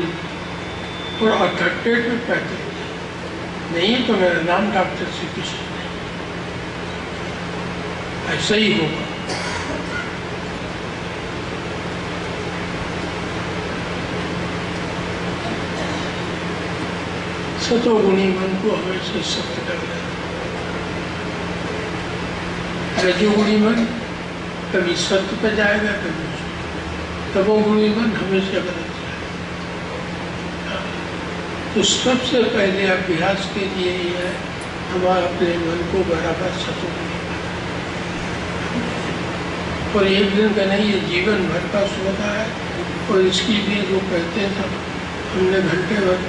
और 38 में पैदल नहीं तो मेरा नाम डॉक्टर श्री कृष्ण है। ऐसा ही होगा। सतोगुणी मन को हमेशा सत्य करना है। रजोगुणी मन कभी सत्य पे जाएगा, कभी तमोगुणी मन हमेशा गलत जाएगा। तो सबसे पहले अभ्यास के लिए ही है हमारा अपने मन को बराबर सतोगुणी बनाना। और एक दिन का नहीं, ये जीवन भर का सौदा है। और इसके लिए जो कहते थे हमने घंटे भर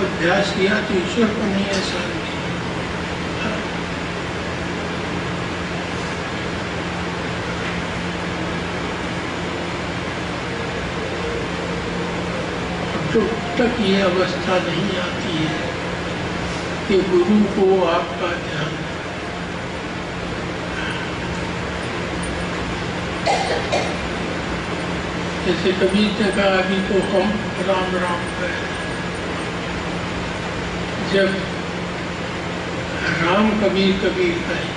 अभ्यास किया तो ईश्वर को नहीं ऐसा नहीं। जब तक ये अवस्था नहीं आती है कि गुरु को आपका ध्यान, जैसे कबीर ने कहा अभी तो हम राम राम करें। जब राम कबीर कबीर कहें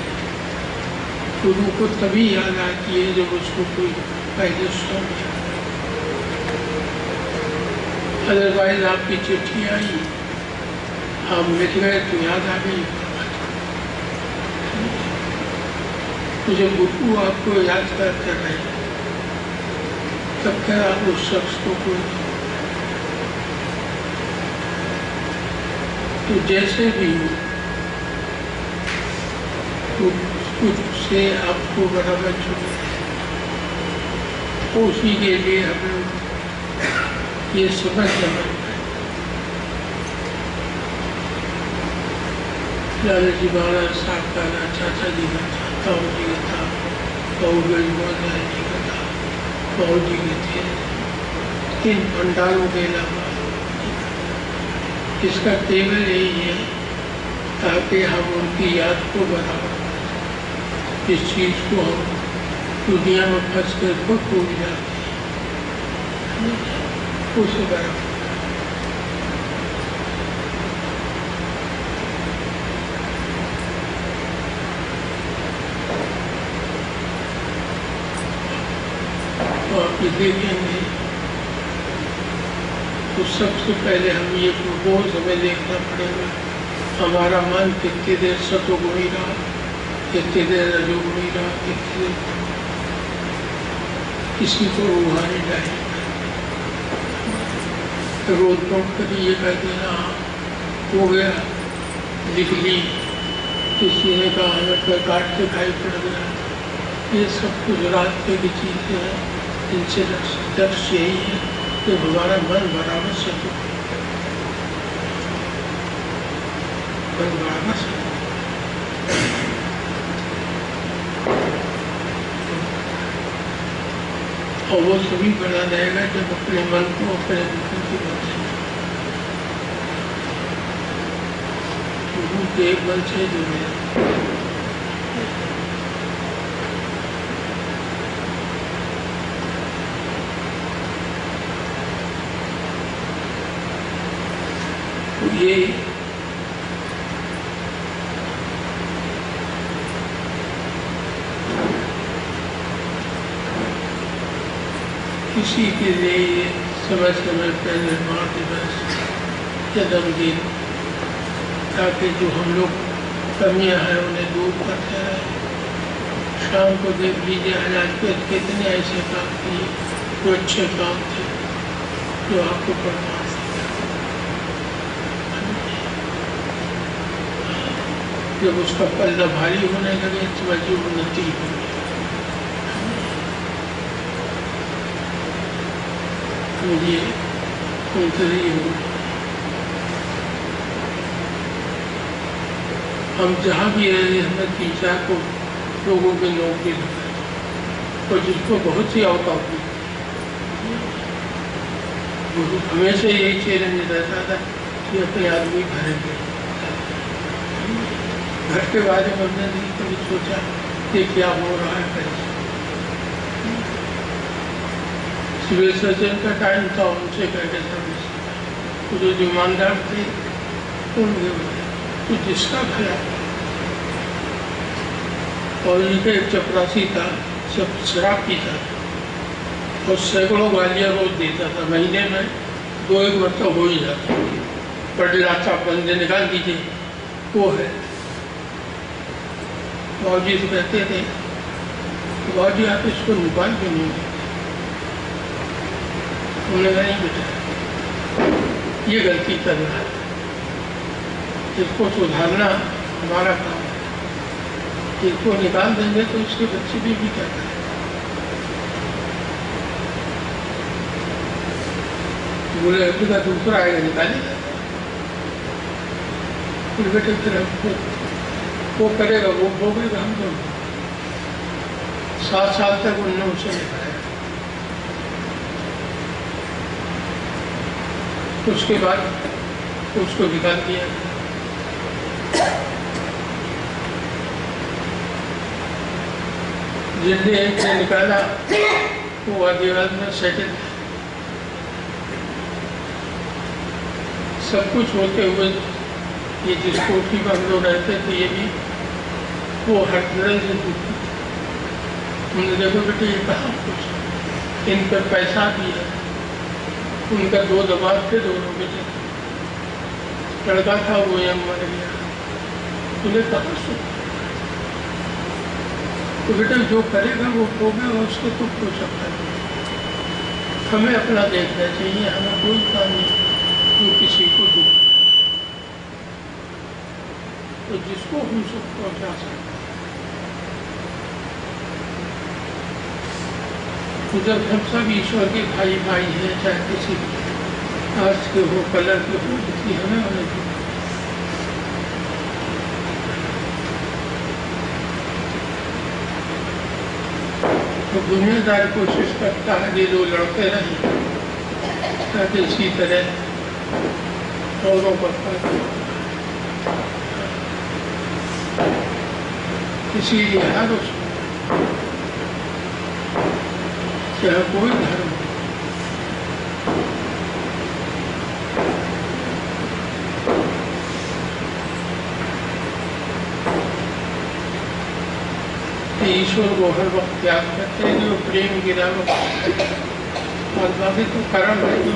गुरु को तभी याद आती है जब उसको कोई पहले सो गया। अदरवाइज आपकी चिट्ठी आई, आप मिल गए तो याद आ गई। तो जब गुरु आपको याद कर रहे हैं तब क्या आप उस शख्स को कोई, तो जैसे भी हो कुछ से आपको बराबर छूटे, उसी के लिए हमें ये समझ लाला जी महाराज साहब का था, चाचा जी का था, ताऊ जी का था, बाबू गंज जी का था, बाबू जी के थे। इन भंडारों के अलावा इसका केवल यही है ताकि हम उनकी याद को बढ़ाएं। इस चीज को हम दुनिया में फंस कर बहुत भूल जाते हैं, उसे बढ़ाओ। तो आप ये देखेंगे तो सबसे पहले हम ये रोज हमें देखना पड़ेगा हमारा मन कितनी देर सतोगुणी रहा, कितनी देर रजोगुणी रहा, कितनी देर किसी को रूहानी डाले। रोज नोट कर ये कह देना हो गया, लिख ली, किसी ने कहा हमें पर काट दिखाई पड़ गया। ये सब कुछ रास्ते की चीज़ें हैं, इनसे लक्ष्य यही है कि हमारा मन बराबर से मन बराबर से और वो सभी बना रहेगा जब अपने मन को अपने बुद्धि की बात से गुरु के एक मन से जुड़े। ये किसी के लिए समय समय पर निर्माण दिवस, जन्मदिन, ताकि जो हम लोग कमियां हैं उन्हें दूर करते रहें। शाम को देख लीजिए आज पे कितने ऐसे काम किए जो अच्छे काम थे जो आपको पढ़ना। जब उसका पल्ला भारी होने लगे तो वही उन्नति होगी। मुझे उनतरी हो, हम जहाँ भी रहे हमें 3-4 को लोगों के नौकरी लगाए और जिसको बहुत सी अवकाश हुई, हमेशा यही चैलेंज रहता था कि अपने आदमी भरेंगे। घर के बारे में हमने नहीं कभी सोचा कि क्या हो रहा है कैसे। सिविल सर्जन का टाइम था, उनसे कहते सर्विस तो जो ईमानदार थे उनके तो जिसका भला। और इनका एक चपरासी था, सब शराब पीता था और सैकड़ों गालियाँ रोज देता था, महीने में 2-1 मरतब हो ही जाता। पढ़ लाता बंदे निकाल दीजिए, वो है। बाबूजी से कहते थे बाबूजी आप इसको निकाल के नहीं देते। उन्होंने कहा नहीं बेटा ये गलती कर रहा है, इसको सुधारना हमारा काम है। इसको निकाल देंगे तो इसके बच्चे भी क्या करें। बोले अभी का दूसरा आएगा निकालेगा, फिर बेटे फिर हमको वो करेगा, वो भोगेगा। हम लोग 7 साल तक उन्होंने उसे निकाला। उसके बाद उसको निकाल दिया। जिसने एक ने निकाला वो आदिवाल में सेटल। सब कुछ होते हुए ये जिस कोठी में हम लोग रहते थे ये भी वो हर तरह से उन्होंने देखो बेटे ये कहा कुछ, इन पर पैसा भी है। उनका 2 दमाद थे, दोनों बेटे, लड़का था वो यहाँ मर गया, उन्हें कहा सुन। तो बेटा जो करेगा वो होगा, उसको तो पूछ सकता है। हमें अपना देखना चाहिए, हमें कोई काम नहीं जो किसी को दो, तो जिसको हम सुख पहुंचा सकते। जब हम सब ईश्वर के भाई भाई हैं, चाहे किसी कास्ट के हो, कलर के हो, इसलिए हमें होने चाहिए। तो दुनियादार कोशिश करता है कि जो लड़ते रहे ताकि इसी तरह औरों पर इसीलिए हर उसमें चाहे कोई धर्म ईश्वर को हर वक्त त्याग करते हैं, जो प्रेम गिरावट और बाकी तो कर्म है, जो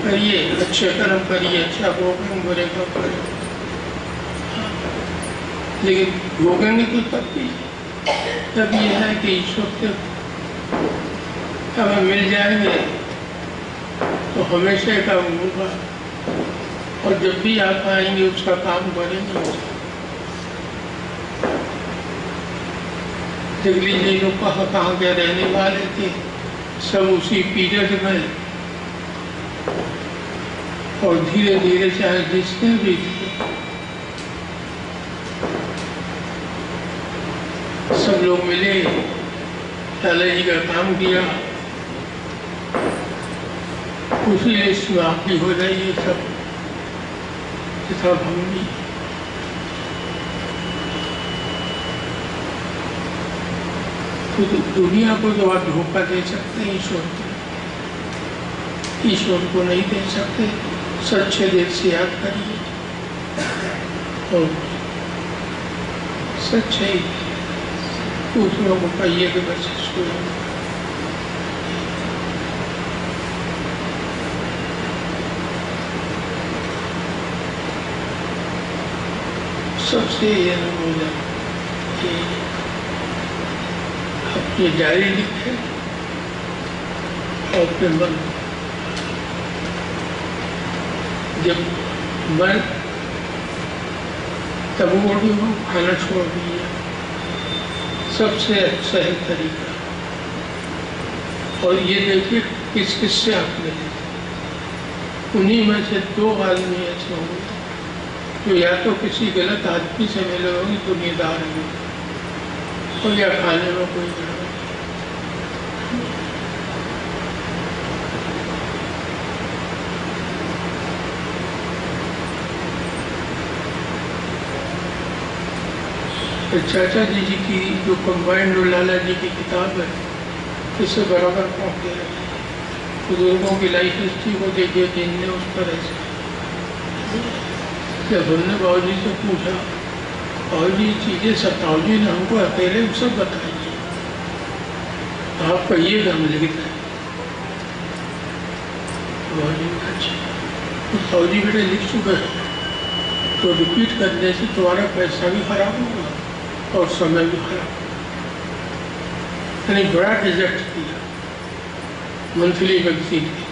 करिए अच्छे कर्म करिए, अच्छा भोगेंगे, बुरे कर्म करिए, लेकिन भोगेंगे तो तब ये है कि ईश्वर के हमें मिल जाएंगे तो हमेशा का होगा, और जब भी आप आएंगे उसका काम करेंगे। देख लीजिए लोग कहाँ के रहने वाले थे, सब उसी पीरियड में, और धीरे धीरे चाहे जिसने भी सब लोग मिले, लाला जी का काम किया, उसी लिस्ट में आप भी हो जाइए सब हम भी। तो दुनिया को जो आप धोखा दे सकते हैं, ईश्वर को नहीं दे सकते। सच्चे दिल से याद करिए और सच्चे दूसरों को कहिए कि बस इसको सबसे ये हो कि अपनी डायरी लिखे और अपने मन, जब मन तब वो खाना छोड़ दिया, सबसे अच्छा है तरीका। और ये देखिए किस किस से आप मिले, उन्हीं में से 2 आदमी ऐसे होंगे जो या तो किसी गलत आदमी से मिले होंगे दुनियादार में, और या खाने में कोई गड़बड़। चाचा जी की जो कंबाइंड लाला जी की किताब है, इससे बराबर पहुँचते हैं। बुजुर्गों की लाइफ हिस्ट्री को देखिए, जिनने उस पर ऐसे जब हमने बाबूजी से पूछा, बाबूजी चीजें सताऊजी ने हमको अकेले सब बताइए, आप कहिएगा हम लिख दें। बाबूजी अच्छा, तो बाबूजी बेटे लिख चुके हैं, तो रिपीट करने से तुम्हारा पैसा भी खराब होगा और समय भी खराब, यानी बड़ा रिजल्ट दिया मंथली मैगजीन के।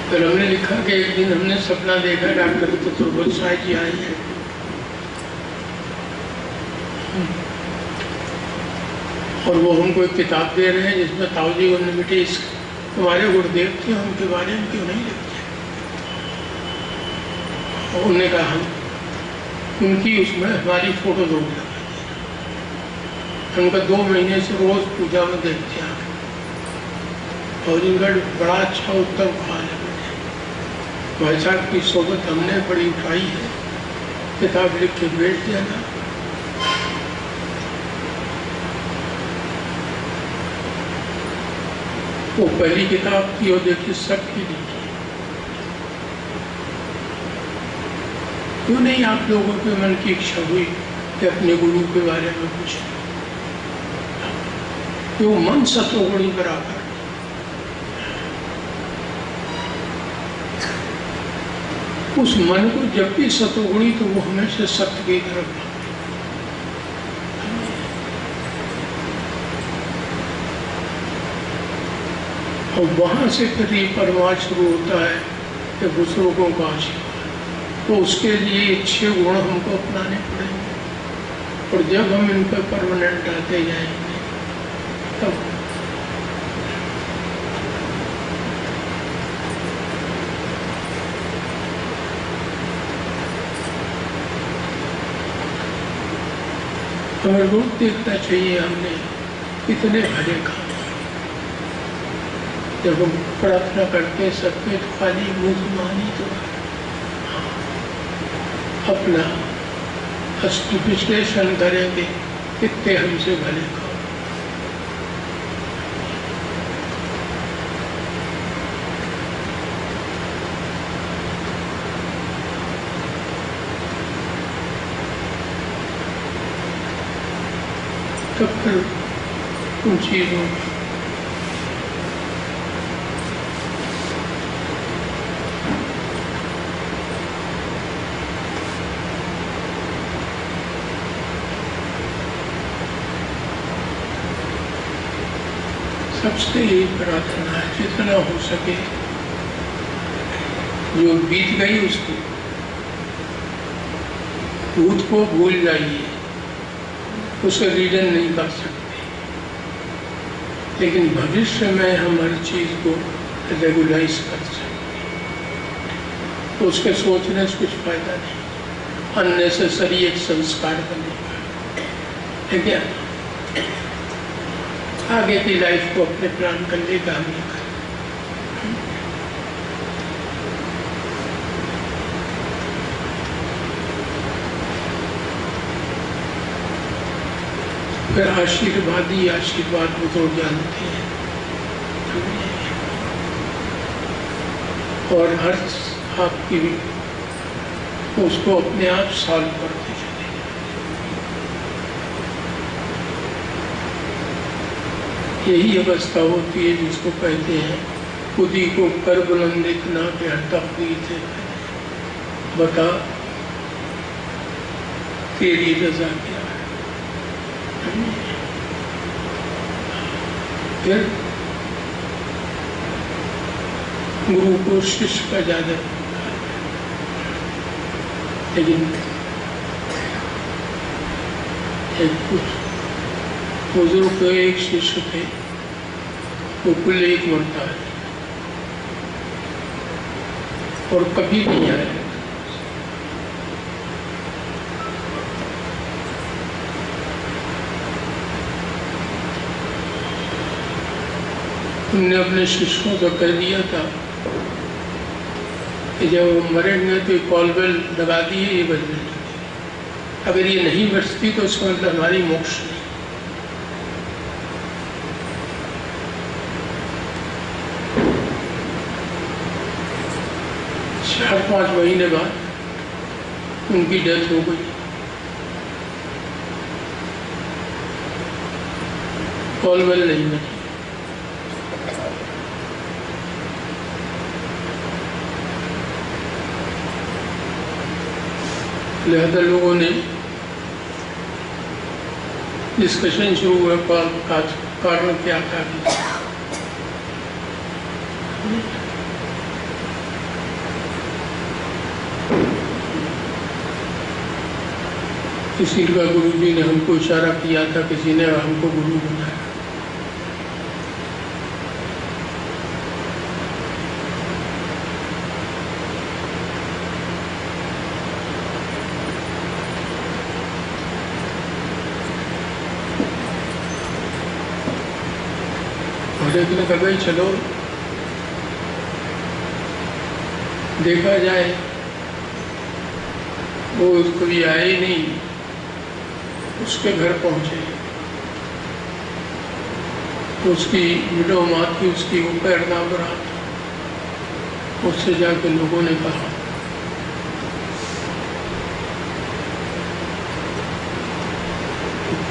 फिर हमने लिखा कि एक दिन हमने सपना देखा, डॉक्टर चतुर्भुज साई जी आए हैं, और वो हमको एक किताब दे रहे हैं जिसमें ताऊजी यूनिवर्सिटी तुम्हारे गुरुदेव थे, उनके बारे में क्यों नहीं लिखते। और उन्होंने कहा हम उनकी उसमें हमारी फोटो जरूर लगा दी। उनका 2 महीने से रोज पूजा में देखते हैं, और उनका बड़ा अच्छा उत्तम ख्याल है। भाई साहब की सोबत हमने बड़ी उठाई है, किताब लिख के भेज देना। वो पहली किताब थी, और देखिए सबकी लिखी, क्यों नहीं आप लोगों के मन की इच्छा हुई कि अपने गुरु के बारे में पूछें? क्यों मन सतोगुणी बराबर? उस मन को जब भी सतोगुणी तो वो हमेशा सत्य की तरफ। और वहां से फिर ये परमार्थ शुरू होता है कि बुजुर्गों का आशीर्वाद। तो उसके लिए 6 गुण हमको अपनाने पड़ेंगे, और जब हम इन पर परमानेंट आते जाएंगे तब हमें रोज देखना चाहिए हमने कितने भले काम। जब हम प्रार्थना करते हैं सबके तो खाली मुँह मानी तो अपना विश्लेषण करेंगे कितने हमसे भले काम। तब फिर उन चीजों सबसे यही प्रार्थना है जितना हो सके जो बीत गई उसको भूत को भूल जाइए, उसे रीजन नहीं कर सकते, लेकिन भविष्य में हम हर चीज को रेगुलाइज कर सकते। तो उसके सोचने से कुछ फायदा नहीं, अननेसेसरी एक संस्कार बनेगा। लेकिन आगे की लाइफ को अपने प्लान करने का हम करें। फिर आशीर्वाद ही आशीर्वाद वो तो जानते हैं, और हर आपकी भी उसको अपने आप सॉल्व करते चले। यही अवस्था होती है जिसको कहते हैं खुद ही को कर बुलंद इतना कि तकलीफ है, बता तेरी रजा क्या है। फिर गुरु को शिष्य का ज्यादा, लेकिन एक कुछ बुजुर्ग के एक शिष्य थे, वो कुल एक मरता है और कभी नहीं आए। उनने अपने शिष्यों को कह दिया था कि जब वो मरेंगे तो कॉल बेल लगा दिए, ये बजने लगे। अगर ये नहीं बचती तो उसका मतलब हमारी मोक्ष नहीं। 4-5 महीने बाद उनकी डेथ हो गई। कॉल बेल नहीं बची। लिहाजा लोगों ने डिस्कशन शुरू हुआ, कारण क्या था। किसी का गुरु जी ने हमको इशारा किया था, किसी ने हमको गुरु बनाया। एक ने कहा भाई चलो देखा जाए, वो कभी आए ही नहीं। उसके घर पहुंचे, उसकी विडो माँ थी, उसकी वो पैरना बरा था। उससे जाकर लोगों ने कहा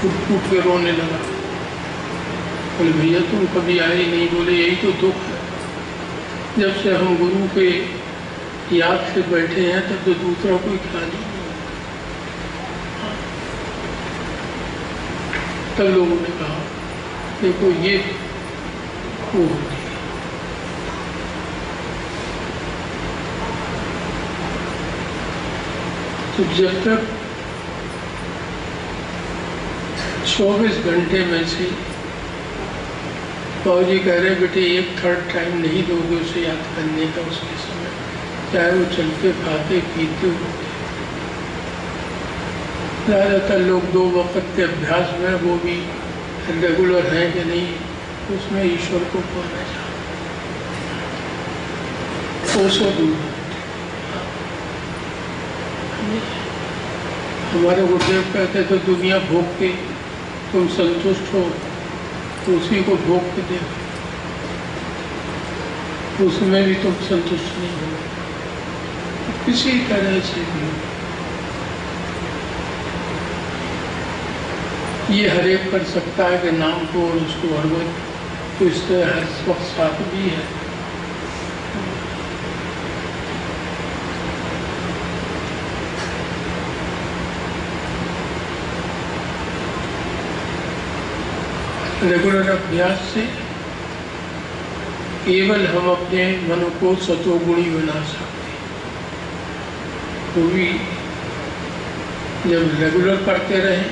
फूट फूट के रोने लगा। बोले भैया तुम कभी आए ही नहीं। बोले यही तो दुख है, जब से हम गुरु के याद से बैठे हैं तब तो दूसरा कोई ख्याल ही नहीं। तब लोगों ने कहा देखो ये वो होती है। तो जब तक 24 घंटे में से बाबूजी कह रहे बेटे 1/3 टाइम नहीं दोगे उसे याद करने का उसके समय, चाहे वो चलते खाते पीते होते। ज़्यादातर लोग 2 वक्त के अभ्यास में वो भी रेगुलर हैं कि नहीं, उसमें ईश्वर को पाना चाहते। 200 दूर हमारे गुरुदेव कहते थे दुनिया भोग के तुम संतुष्ट हो तो उसी को भोग के देखो, उसमें भी तुम संतुष्ट नहीं हो किसी तरह से भी। ये हर एक कर सकता है कि नाम को और उसको हर वक्त, तो इससे हर वक्त साथ भी है। रेगुलर अभ्यास से केवल हम अपने मन को सतोगुणी बना सकते हैं। वो भी जब रेगुलर करते रहे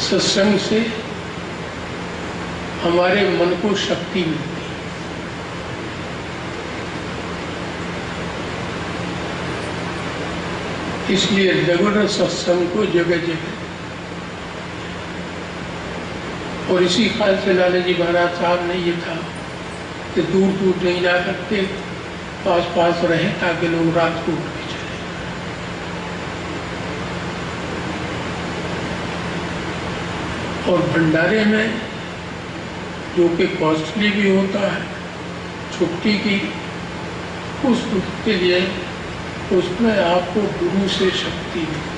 सत्संग से हमारे मन को शक्ति मिलती है। इसलिए रेगुलर सत्संग को जगह जगह, और इसी ख्याल से लाला जी महाराज साहब ने ये था कि दूर दूर नहीं जा सकते, पास पास रहे ताकि लोग रात को उठ के चले। और भंडारे में जो कि कॉस्टली भी होता है छुट्टी की, उस के लिए उसमें आपको गुरु से शक्ति मिलती।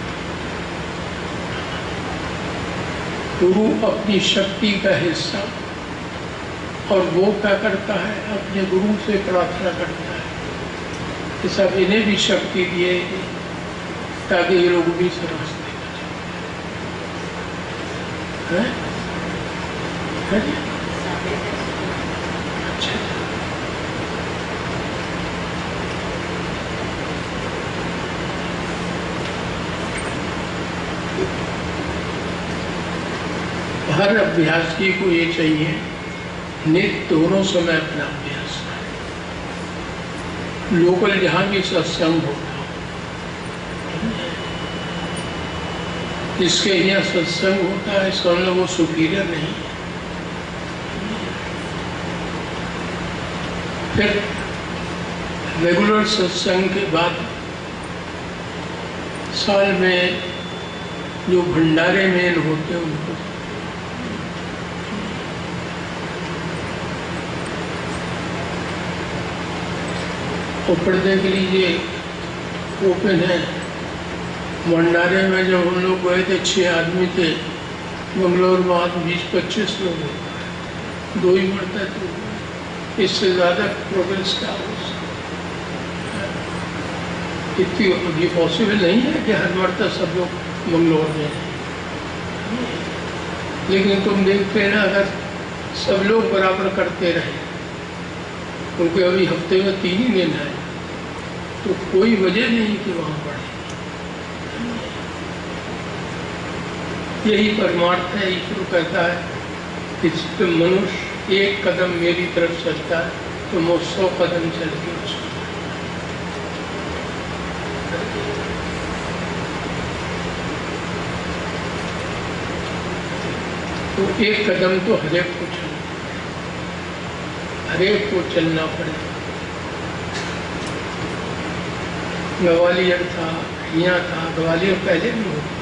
गुरु अपनी शक्ति का हिस्सा, और वो क्या करता है अपने गुरु से प्रार्थना करता है कि सब इन्हें भी शक्ति दिए ताकि ये लोग भी रास्ते पर चले। अच्छा हर अभ्यासी को ये चाहिए नित्य दोनों समय अपना अभ्यास करें। लोकल जहाँ भी सत्संग होता हो, जिसके यहाँ सत्संग होता है इसका मतलब वो सुपीरियर नहीं है। फिर रेगुलर सत्संग के बाद साल में जो भंडारे मेन होते हैं उनको पढ़ने के लिए ओपन है। भंडारे में जब हम लोग गए थे 6 आदमी थे, बंगलोर में आज 20-25 लोग होता है, 2 ही बढ़ता है, तो इससे ज़्यादा प्रोग्रेस क्या हो सकता है। इतनी ये पॉसिबल नहीं है कि हर बढ़ता सब लोग बंगलोर में हैं, लेकिन तुम देखते हैं ना अगर सब लोग बराबर करते रहे, क्योंकि अभी हफ्ते में 3 ही दिन है, तो कोई वजह नहीं कि वहाँ पढ़े। यही परमार्थ है। ईश्वर कहता है कि मनुष्य 1 कदम मेरी तरफ चलता है तो मैं 100 कदम चल के उसको। तो 1 कदम तो हरेक को चलना, हरेक को चलना पड़ेगा। ग्वालियर था, यहाँ था, ग्वालियर पहले भी होता,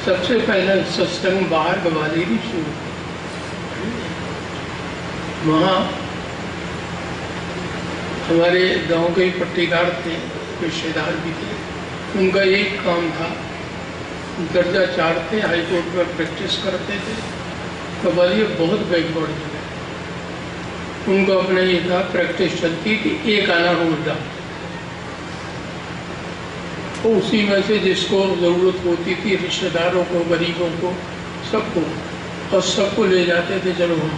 सबसे पहले सत्संग बाहर ग्वालियर ही शुरू। वहाँ हमारे गांव के पट्टीदार थे, रिश्तेदार भी थे। उनका एक काम था, दर्जा 4 थे, हाई कोर्ट में प्रैक्टिस करते थे। कबाली बहुत बैकवर्ड जगह। उनका अपना ये था, प्रैक्टिस चलती कि एक आना रोज डाल, तो उसी में से जिसको ज़रूरत होती थी, रिश्तेदारों को, गरीबों को, सबको, और सबको ले जाते थे, चलो हम।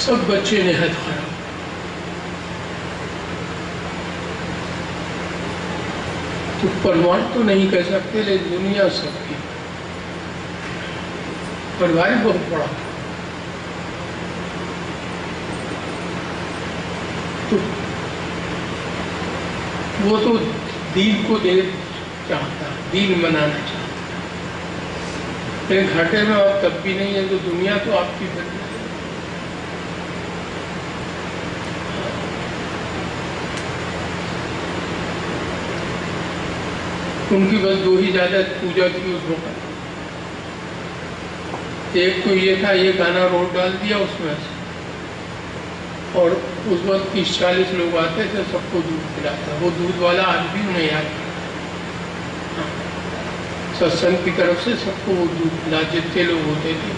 सब बच्चे निहत खराब। तो परिवार तो नहीं कह सकते, लेकिन दुनिया सबकी, परिवार बहुत बड़ा। तो वो तो दीन को दे चाहता, दीन मनाना चाहता, लेकिन घाटे में आप तब भी नहीं है, तो दुनिया तो आपकी बन रही है। उनकी बस 2 ही ज्यादा पूजा थी उस वक्त। एक तो ये था, ये गाना रोड डाल दिया उसमें से, और उस वक्त 30-40 लोग आते थे, सबको दूध पिलाता। वो दूध वाला आज भी उन्हें याद है। सत्संग की तरफ से सबको वो दूध पिला, जितने लोग होते थे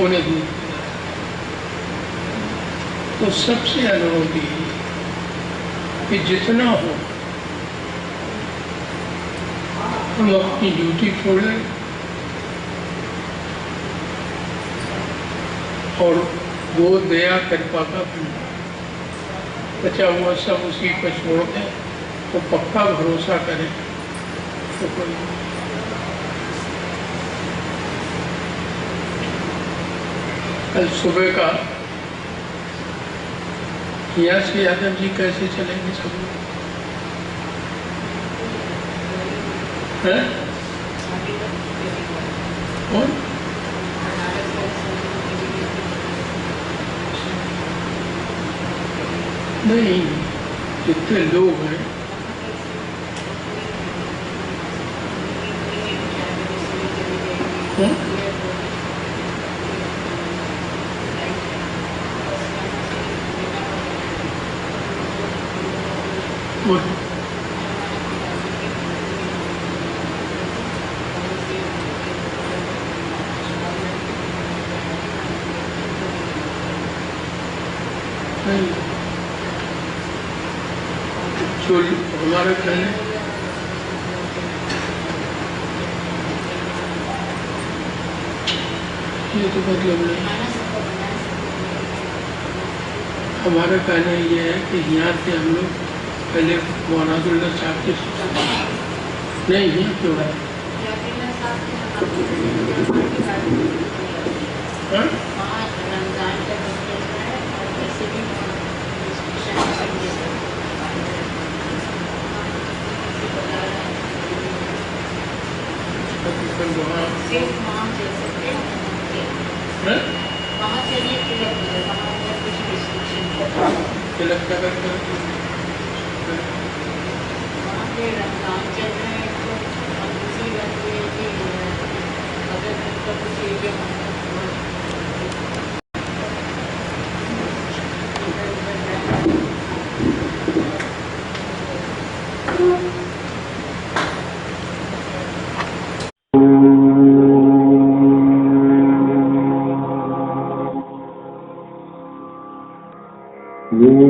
उन्हें दूध पिला। तो सबसे अनुरोध ये कि जितना हो हम अपनी ड्यूटी छोड़ें और वो दया कृपा का बचा हुआ सब उसी पर छोड़ दें, तो पक्का भरोसा करें तो कोई। कल सुबह का यहाँ से यादव जी कैसे चलेंगे सब लोग? हैं? और नहीं, जितने लोग हैं और जो हमारे कहने ये तो मतलब नहीं। हमारा कहना ये है कि यहाँ से हम लोग पहले मोहनादुल्ला साहब के नहीं है क्यों है तिलक क्या करते हैं? रमजान चल रहे हैं तो हम दूसरी बात ये है कि अगर उनका कुछ एरिया Om